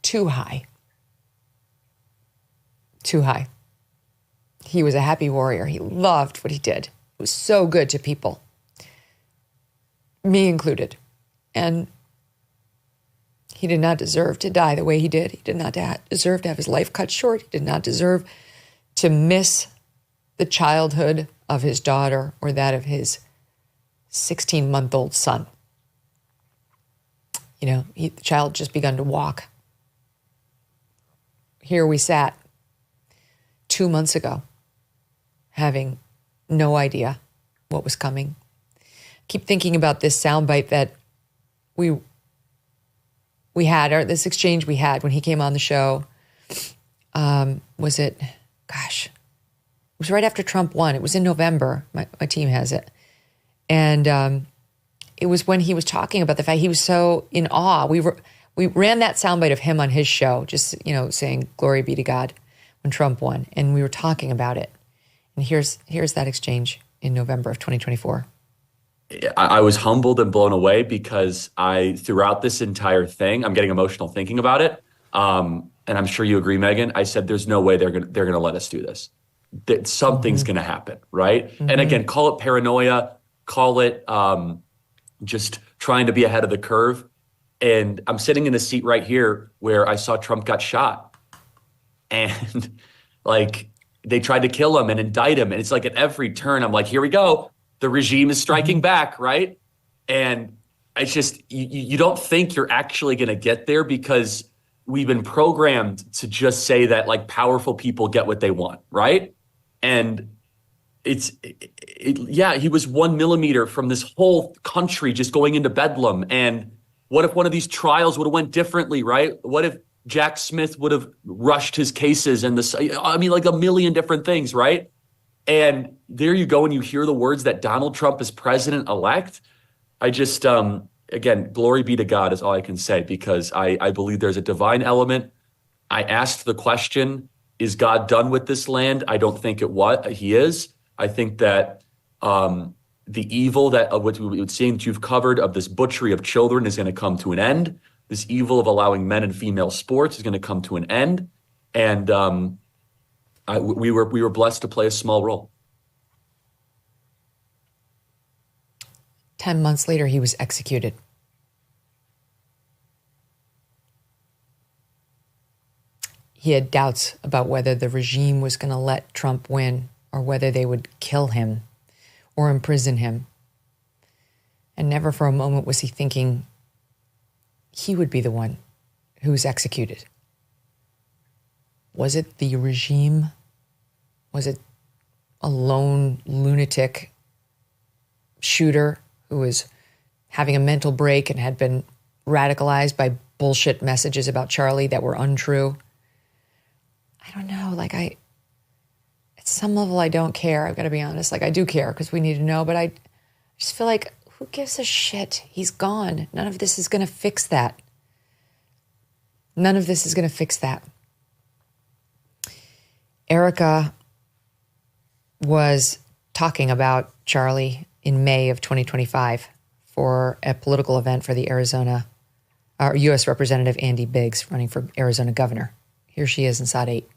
Too high. Too high. He was a happy warrior. He loved what he did. It was so good to people. Me included. And he did not deserve to die the way he did. He did not deserve to have his life cut short. He did not deserve to miss the childhood of his daughter or that of his 16-month-old son. The child just begun to walk. Here we sat 2 months ago, having no idea what was coming. Keep thinking about this soundbite that we had, or this exchange we had when he came on the show. It was right after Trump won. It was in November. My team has it. And it was when he was talking about the fact he was so in awe. We ran that soundbite of him on his show, just, saying, glory be to God, when Trump won. And we were talking about it. And here's that exchange in November of 2024. I was humbled and blown away because throughout this entire thing, I'm getting emotional thinking about it. And I'm sure you agree, Megyn. I said, there's no way they're gonna let us do this. That something's gonna happen, right? Mm-hmm. And again, call it paranoia, call it just trying to be ahead of the curve. And I'm sitting in a seat right here where I saw Trump got shot. And like they tried to kill him and indict him. And it's like at every turn, I'm like, here we go. The regime is striking back, right? And it's just, you don't think you're actually going to get there because we've been programmed to just say that like powerful people get what they want, right? And he was 1 millimeter from this whole country just going into bedlam. And what if one of these trials would have went differently, right? What if Jack Smith would have rushed his cases and like a million different things, right? And there you go, and you hear the words that Donald Trump is president-elect. I just, again, glory be to God is all I can say, because I believe there's a divine element. I asked the question, is God done with this land? I don't think he is. I think that the evil that what we're seeing that you've covered of this butchery of children is going to come to an end. This evil of allowing men and female sports is going to come to an end. And we were blessed to play a small role. 10 months later, he was executed. He had doubts about whether the regime was going to let Trump win or whether they would kill him or imprison him. And never for a moment was he thinking he would be the one who was executed. Was it the regime? Was it a lone lunatic shooter who was having a mental break and had been radicalized by bullshit messages about Charlie that were untrue? I don't know. At some level, I don't care. I've got to be honest. I do care because we need to know, but I just feel like, who gives a shit? He's gone. None of this is going to fix that. None of this is going to fix that. Erika was talking about Charlie in May of 2025 for a political event for the U.S. Representative Andy Biggs running for Arizona governor. Here she is in Sod 8.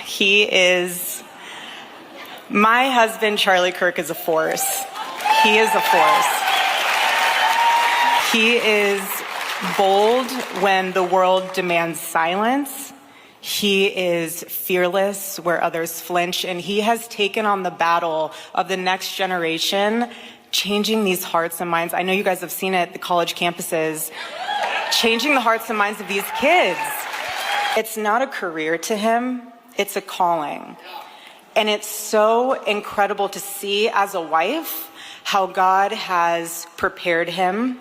He is, my husband, Charlie Kirk, is a force. He is a force. He is bold when the world demands silence. He is fearless where others flinch, and he has taken on the battle of the next generation, changing these hearts and minds. I know you guys have seen it at the college campuses, changing the hearts and minds of these kids. It's not a career to him, it's a calling. And it's so incredible to see as a wife how God has prepared him,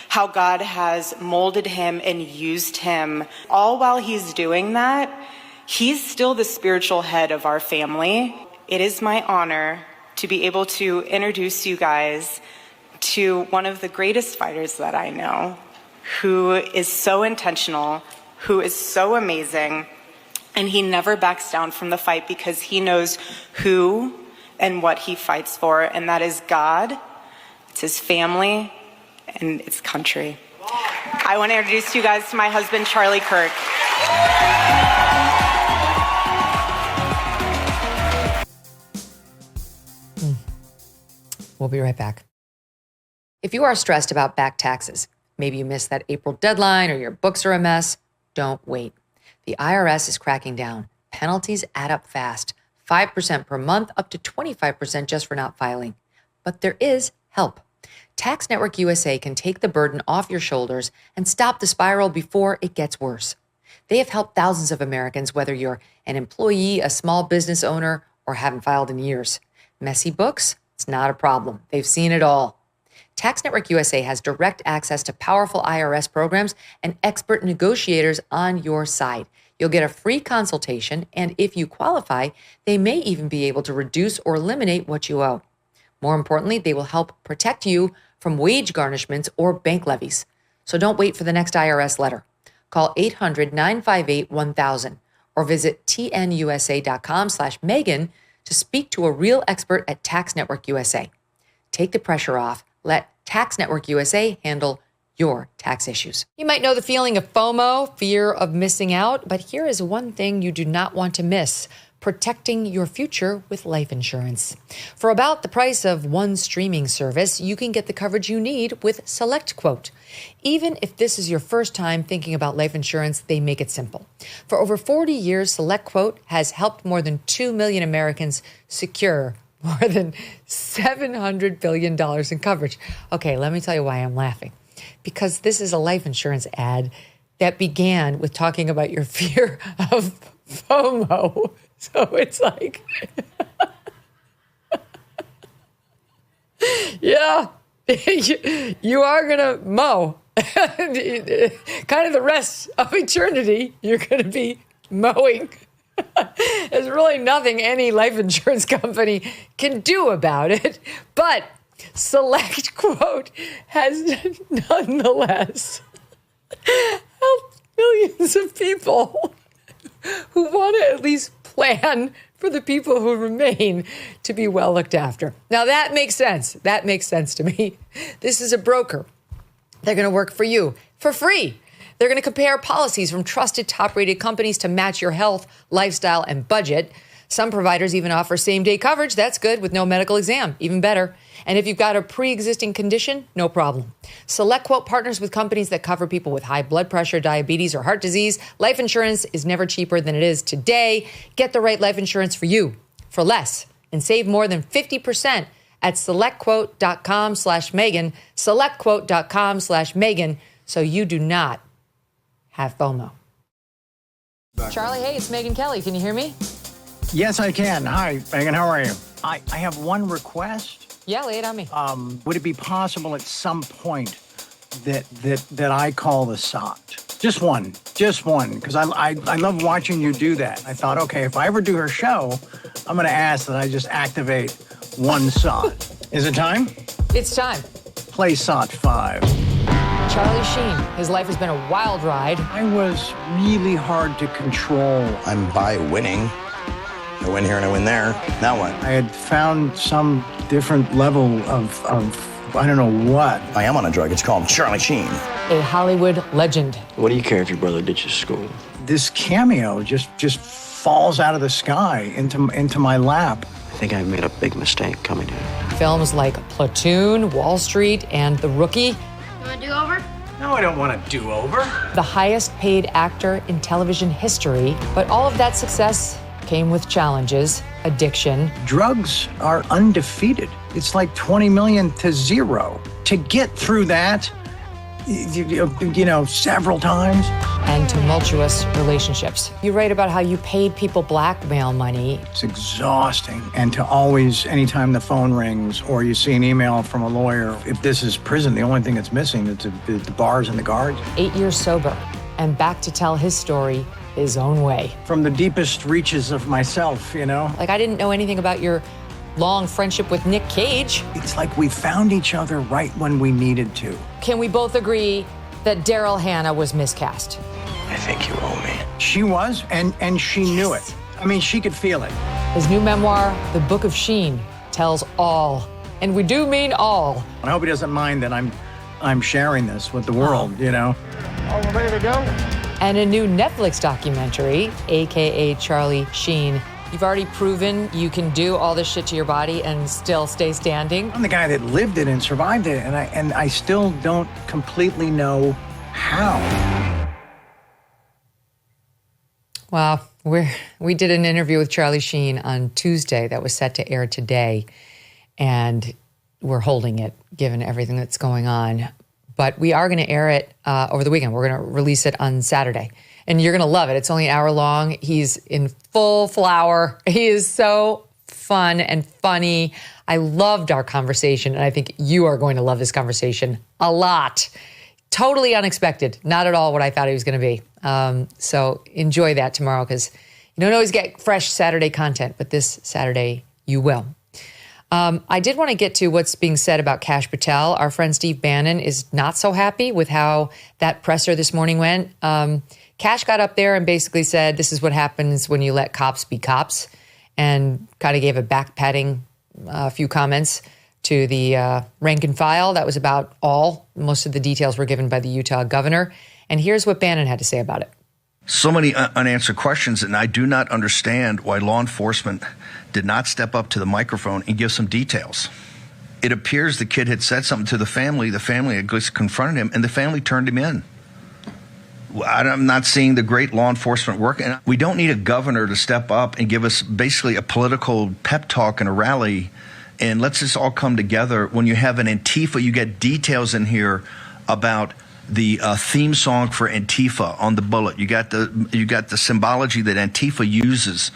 how God has molded him and used him. All while he's doing that, he's still the spiritual head of our family. It is my honor to be able to introduce you guys to one of the greatest fighters that I know, who is so intentional, who is so amazing, and he never backs down from the fight because he knows who and what he fights for, and that is God, it's his family, and it's country. I want to introduce you guys to my husband, Charlie Kirk. We'll be right back. If you are stressed about back taxes, maybe you missed that April deadline or your books are a mess, don't wait. The IRS is cracking down. Penalties add up fast. 5% per month, up to 25% just for not filing. But there is help. Tax Network USA can take the burden off your shoulders and stop the spiral before it gets worse. They have helped thousands of Americans, whether you're an employee, a small business owner, or haven't filed in years. Messy books? It's not a problem. They've seen it all. Tax Network USA has direct access to powerful IRS programs and expert negotiators on your side. You'll get a free consultation, and if you qualify, they may even be able to reduce or eliminate what you owe. More importantly, they will help protect you from wage garnishments or bank levies. So don't wait for the next IRS letter. Call 800-958-1000 or visit tnusa.com/Megyn to speak to a real expert at Tax Network USA. Take the pressure off. Let Tax Network USA handle your tax issues. You might know the feeling of FOMO, fear of missing out, but here is one thing you do not want to miss. protecting your future with life insurance. For about the price of one streaming service, you can get the coverage you need with SelectQuote. Even if this is your first time thinking about life insurance, they make it simple. For over 40 years, SelectQuote has helped more than 2 million Americans secure more than $700 billion in coverage. Okay, let me tell you why I'm laughing. Because this is a life insurance ad that began with talking about your fear of FOMO. So it's like, yeah, you are going to mow. Kind of the rest of eternity, you're going to be mowing. There's really nothing any life insurance company can do about it. But SelectQuote has nonetheless helped millions of people who want to at least plan for the people who remain to be well looked after. Now, that makes sense. That makes sense to me. This is a broker. They're going to work for you for free. They're going to compare policies from trusted top-rated companies to match your health, lifestyle, and budget. Some providers even offer same-day coverage. That's good, with no medical exam. Even better. And if you've got a pre-existing condition, no problem. SelectQuote partners with companies that cover people with high blood pressure, diabetes, or heart disease. Life insurance is never cheaper than it is today. Get the right life insurance for you for less and save more than 50% at SelectQuote.com/Megyn. SelectQuote.com/Megyn, so you do not have FOMO. Charlie, hey, it's Megyn Kelly. Can you hear me? Yes, I can. Hi, Megyn. How are you? I have one request. Yeah, lay it on me. Would it be possible at some point that I call the SOT? Just one, because I love watching you do that. I thought, okay, if I ever do her show, I'm going to ask that I just activate one SOT. Is it time? It's time. Play SOT 5. Charlie Sheen. His life has been a wild ride. I was really hard to control. I'm by winning. I win here and I win there. Now what? I had found some different level of I don't know what. I am on a drug. It's called Charlie Sheen. A Hollywood legend. What do you care if your brother ditches school? This cameo just falls out of the sky into my lap. I think I've made a big mistake coming here. Films like Platoon, Wall Street, and The Rookie. You want a do-over? No, I don't want a do-over. The highest paid actor in television history. But all of that success came with challenges, addiction. Drugs are undefeated. It's like 20 million to 0. To get through that, several times. And tumultuous relationships. You write about how you paid people blackmail money. It's exhausting. And to always, anytime the phone rings or you see an email from a lawyer, if this is prison, the only thing that's missing is the bars and the guards. 8 years sober and back to tell his story his own way. From the deepest reaches of myself, Like, I didn't know anything about your long friendship with Nick Cage. It's like we found each other right when we needed to. Can we both agree that Daryl Hannah was miscast? I think you owe me. She was, and she knew it. I mean, she could feel it. His new memoir, The Book of Sheen, tells all, and we do mean all. I hope he doesn't mind that I'm sharing this with the world, Oh, we're ready to go? And a new Netflix documentary, AKA Charlie Sheen. You've already proven you can do all this shit to your body and still stay standing. I'm the guy that lived it and survived it, and I still don't completely know how. Well, we did an interview with Charlie Sheen on Tuesday that was set to air today, and we're holding it given everything that's going on. But we are going to air it over the weekend. We're going to release it on Saturday. And you're going to love it. It's only an hour long. He's in full flower. He is so fun and funny. I loved our conversation, and I think you are going to love this conversation a lot. Totally unexpected. Not at all what I thought he was going to be. So enjoy that tomorrow, because you don't always get fresh Saturday content, but this Saturday you will. I did want to get to what's being said about Kash Patel. Our friend Steve Bannon is not so happy with how that presser this morning went. Kash got up there and basically said, this is what happens when you let cops be cops, and kind of gave a backpatting, few comments to the rank and file. That was about all. Most of the details were given by the Utah governor. And here's what Bannon had to say about it. So many unanswered questions, and I do not understand why law enforcement did not step up to the microphone and give some details. It appears the kid had said something to the family had just confronted him, and the family turned him in. I'm not seeing the great law enforcement work, and we don't need a governor to step up and give us basically a political pep talk and a rally, and let's just all come together. When you have an Antifa, you get details in here about the theme song for Antifa on the bullet. You got the symbology that Antifa uses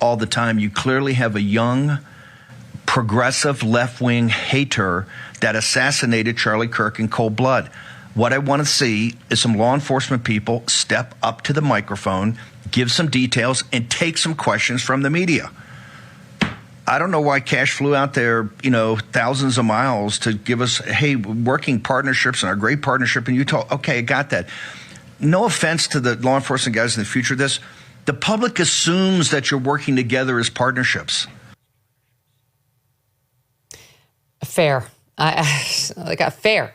all the time. You clearly have a young, progressive, left-wing hater that assassinated Charlie Kirk in cold blood. What I want to see is some law enforcement people step up to the microphone, give some details, and take some questions from the media. I don't know why Cash flew out there, thousands of miles to give us, hey, working partnerships and our great partnership in Utah. Okay, I got that. No offense to the law enforcement guys in the future of this. The public assumes that you're working together as partnerships. Fair. Fair.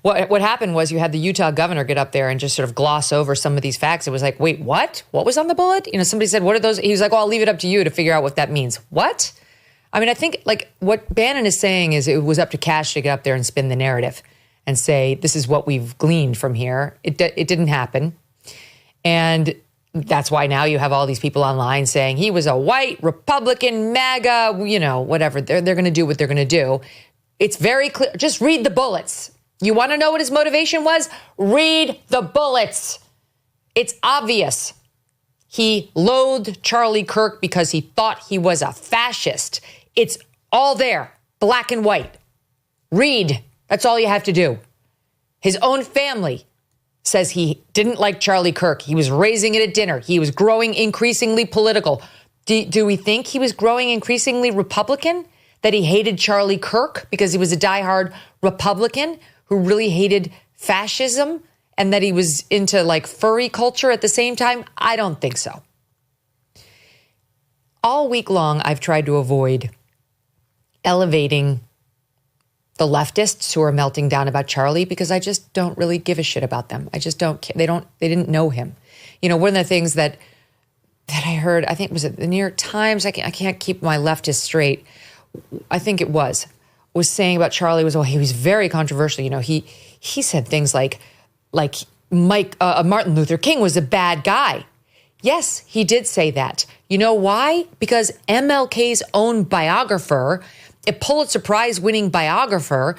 What happened was you had the Utah governor get up there and just sort of gloss over some of these facts. It was like, wait, what? What was on the bullet? Somebody said, what are those? He was like, well, I'll leave it up to you to figure out what that means. What? I mean, I think what Bannon is saying is it was up to Cash to get up there and spin the narrative and say, this is what we've gleaned from here. It didn't happen. And that's why now you have all these people online saying he was a white Republican MAGA, whatever. They're going to do what they're going to do. It's very clear. Just read the bullets. You want to know what his motivation was? Read the bullets. It's obvious. He loathed Charlie Kirk because he thought he was a fascist. It's all there, black and white. Read. That's all you have to do. His own family says he didn't like Charlie Kirk. He was raising it at dinner. He was growing increasingly political. Do we think he was growing increasingly Republican? That he hated Charlie Kirk because he was a diehard Republican who really hated fascism and that he was into furry culture at the same time? I don't think so. All week long, I've tried to avoid elevating the leftists who are melting down about Charlie because I just don't really give a shit about them. I just don't. They didn't know him. One of the things that I heard, I think was it the New York Times. I can't keep my leftists straight. I think it was saying about Charlie was, he was very controversial. He said things like Martin Luther King was a bad guy. Yes, he did say that. You know why? Because MLK's own biographer, a Pulitzer Prize winning biographer,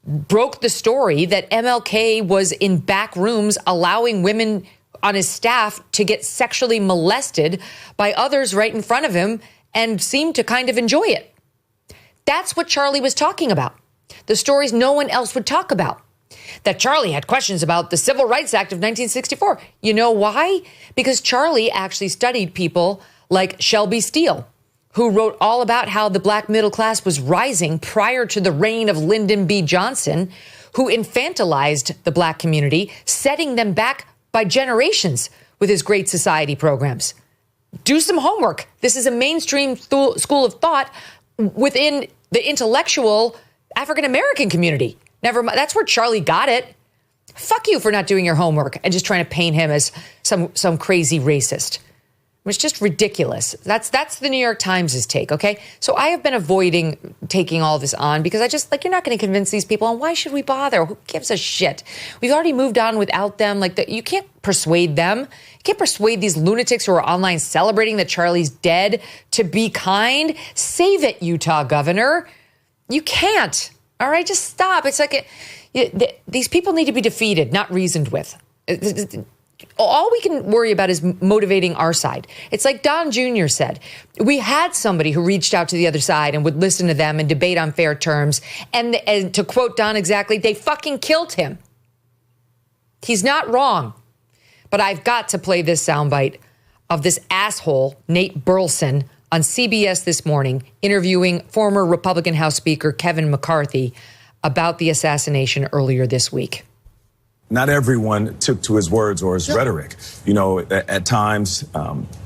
broke the story that MLK was in back rooms allowing women on his staff to get sexually molested by others right in front of him and seemed to kind of enjoy it. That's what Charlie was talking about. The stories no one else would talk about. That Charlie had questions about the Civil Rights Act of 1964. You know why? Because Charlie actually studied people like Shelby Steele, who wrote all about how the black middle class was rising prior to the reign of Lyndon B. Johnson, who infantilized the black community, setting them back by generations with his Great Society programs. Do some homework. This is a mainstream school of thought within the intellectual African-American community. Never mind. That's where Charlie got it. Fuck you for not doing your homework and just trying to paint him as some crazy racist. It's just ridiculous. That's the New York Times' take, okay? So I have been avoiding taking all this on because I just, you're not going to convince these people, and why should we bother? Who gives a shit? We've already moved on without them. You can't persuade them. You can't persuade these lunatics who are online celebrating that Charlie's dead to be kind. Save it, Utah governor. You can't. All right, just stop. It's these people need to be defeated, not reasoned with. All we can worry about is motivating our side. It's like Don Jr. said. We had somebody who reached out to the other side and would listen to them and debate on fair terms. And to quote Don exactly, they fucking killed him. He's not wrong. But I've got to play this soundbite of this asshole, Nate Burleson, on CBS this morning, interviewing former Republican House Speaker Kevin McCarthy about the assassination earlier this week. Not everyone took to his words or his rhetoric. At times,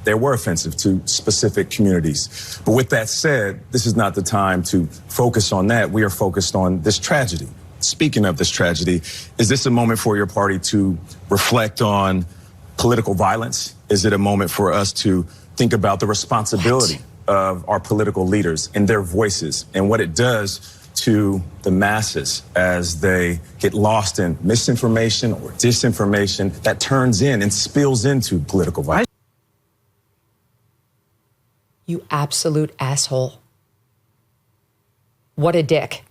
they were offensive to specific communities. But with that said, this is not the time to focus on that. We are focused on this tragedy. Speaking of this tragedy, is this a moment for your party to reflect on political violence? Is it a moment for us to think about the responsibility of our political leaders and their voices and what it does to the masses as they get lost in misinformation or disinformation that turns in and spills into political violence? You absolute asshole. What a dick.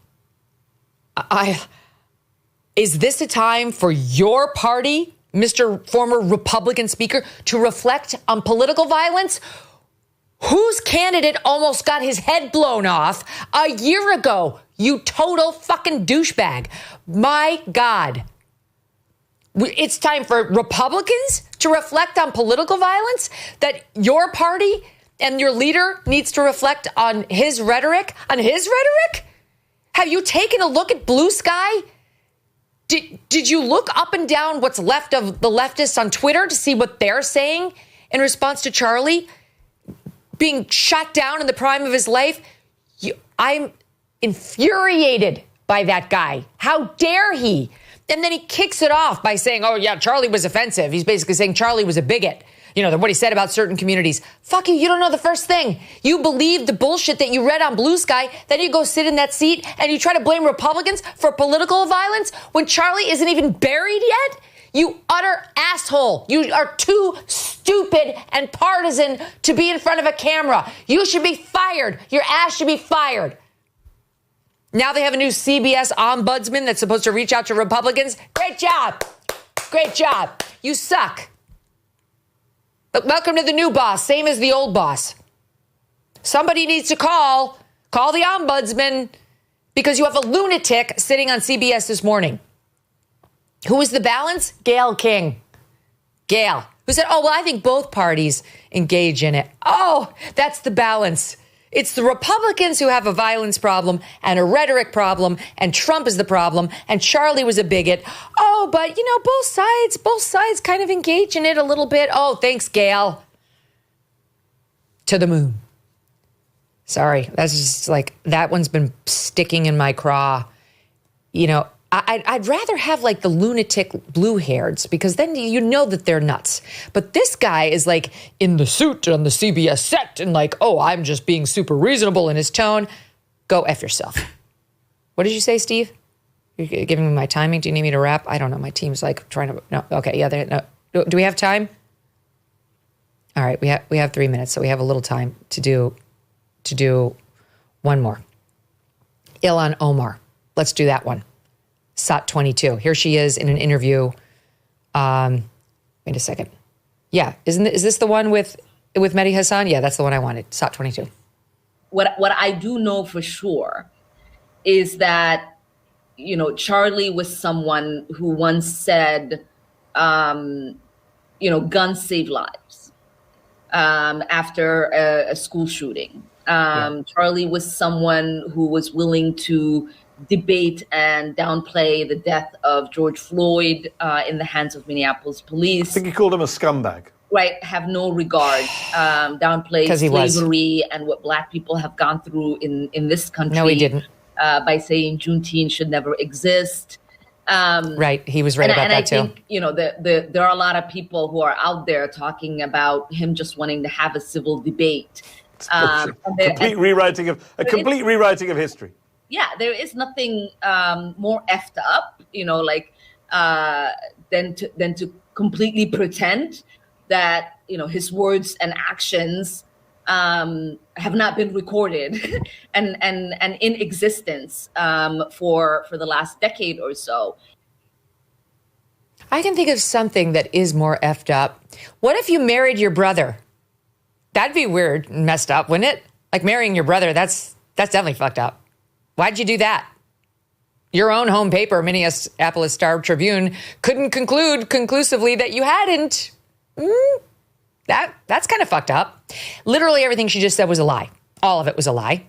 Is this a time for your party, Mr. Former Republican Speaker, to reflect on political violence? Whose candidate almost got his head blown off a year ago? You total fucking douchebag. My God. It's time for Republicans to reflect on political violence, that your party and your leader needs to reflect on his rhetoric. Have you taken a look at Blue Sky? Did you look up and down what's left of the leftists on Twitter to see what they're saying in response to Charlie being shot down in the prime of his life? I'm infuriated by that guy. How dare he? And then he kicks it off by saying, oh, yeah, Charlie was offensive. He's basically saying Charlie was a bigot. You know, what he said about certain communities. Fuck you. You don't know the first thing. You believe the bullshit that you read on Blue Sky. Then you go sit in that seat and you try to blame Republicans for political violence when Charlie isn't even buried yet. You utter asshole. You are too stupid and partisan to be in front of a camera. You should be fired. Your ass should be fired. Now they have a new CBS ombudsman that's supposed to reach out to Republicans. Great job. Great job. You suck. But welcome to the new boss, same as the old boss. Somebody needs to call the ombudsman, because you have a lunatic sitting on CBS this morning. Who was the balance? Gayle King. Gayle, who said, oh, well, I think both parties engage in it. Oh, that's the balance. It's the Republicans who have a violence problem and a rhetoric problem, and Trump is the problem, and Charlie was a bigot. Oh, but, you know, both sides kind of engage in it a little bit. Oh, thanks, Gayle. To the moon. Sorry, that's just like, that one's been sticking in my craw. You know, I'd rather have like the lunatic blue-haireds, because then you know that they're nuts. But this guy is like in the suit on the CBS set and like, oh, I'm just being super reasonable in his tone. Go F yourself. What did you say, Steve? You're giving me my timing? Do you need me to wrap? I don't know. My team's like trying to, no. Okay, yeah. No. Do we have time? All right, we have 3 minutes, so we have a little time to do one more. Ilhan Omar. Let's do that one. SOT 22. Here she is in an interview. Wait a second. Yeah, is this the one with Mehdi Hasan? Yeah, that's the one I wanted. SOT 22. What I do know for sure is that, you know, Charlie was someone who once said, guns save lives after a school shooting. Charlie was someone who was willing to debate and downplay the death of George Floyd in the hands of Minneapolis police. I think he called him a scumbag. Right, have no regard, downplay slavery and what Black people have gone through in this country. No, he didn't. By saying Juneteenth should never exist. Right, he was right about that too. And I think, you know, there are a lot of people who are out there talking about him just wanting to have a civil debate. Complete rewriting of history. Yeah, there is nothing more effed up, you know, like than to completely pretend that, you know, his words and actions have not been recorded and in existence for the last decade or so. I can think of something that is more effed up. What if you married your brother? That'd be weird and messed up, wouldn't it? Like marrying your brother, that's definitely fucked up. Why'd you do that? Your own home paper, Minneapolis Star-Tribune, couldn't conclude conclusively that you hadn't. That's kind of fucked up. Literally everything she just said was a lie. All of it was a lie.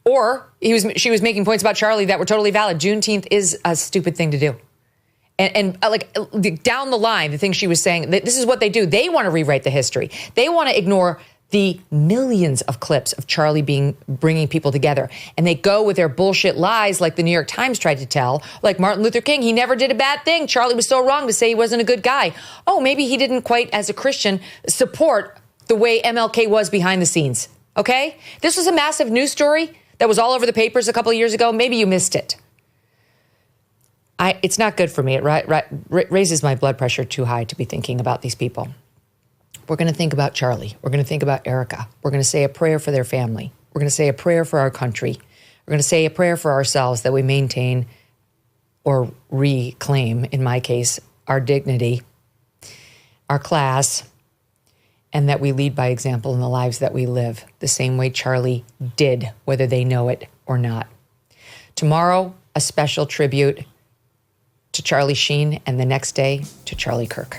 Or she was making points about Charlie that were totally valid. Juneteenth is a stupid thing to do. And down the line, the things she was saying, this is what they do. They want to rewrite the history. They want to ignore the millions of clips of Charlie bringing people together, and they go with their bullshit lies like the New York Times tried to tell, like Martin Luther King, he never did a bad thing. Charlie was so wrong to say he wasn't a good guy. Oh, maybe he didn't quite, as a Christian, support the way MLK was behind the scenes. Okay? This was a massive news story that was all over the papers a couple of years ago. Maybe you missed it. It's not good for me. It raises my blood pressure too high to be thinking about these people. We're going to think about Charlie. We're going to think about Erika. We're going to say a prayer for their family. We're going to say a prayer for our country. We're going to say a prayer for ourselves that we maintain or reclaim, in my case, our dignity, our class, and that we lead by example in the lives that we live, the same way Charlie did, whether they know it or not. Tomorrow, a special tribute to Charlie Sheen, and the next day to Charlie Kirk.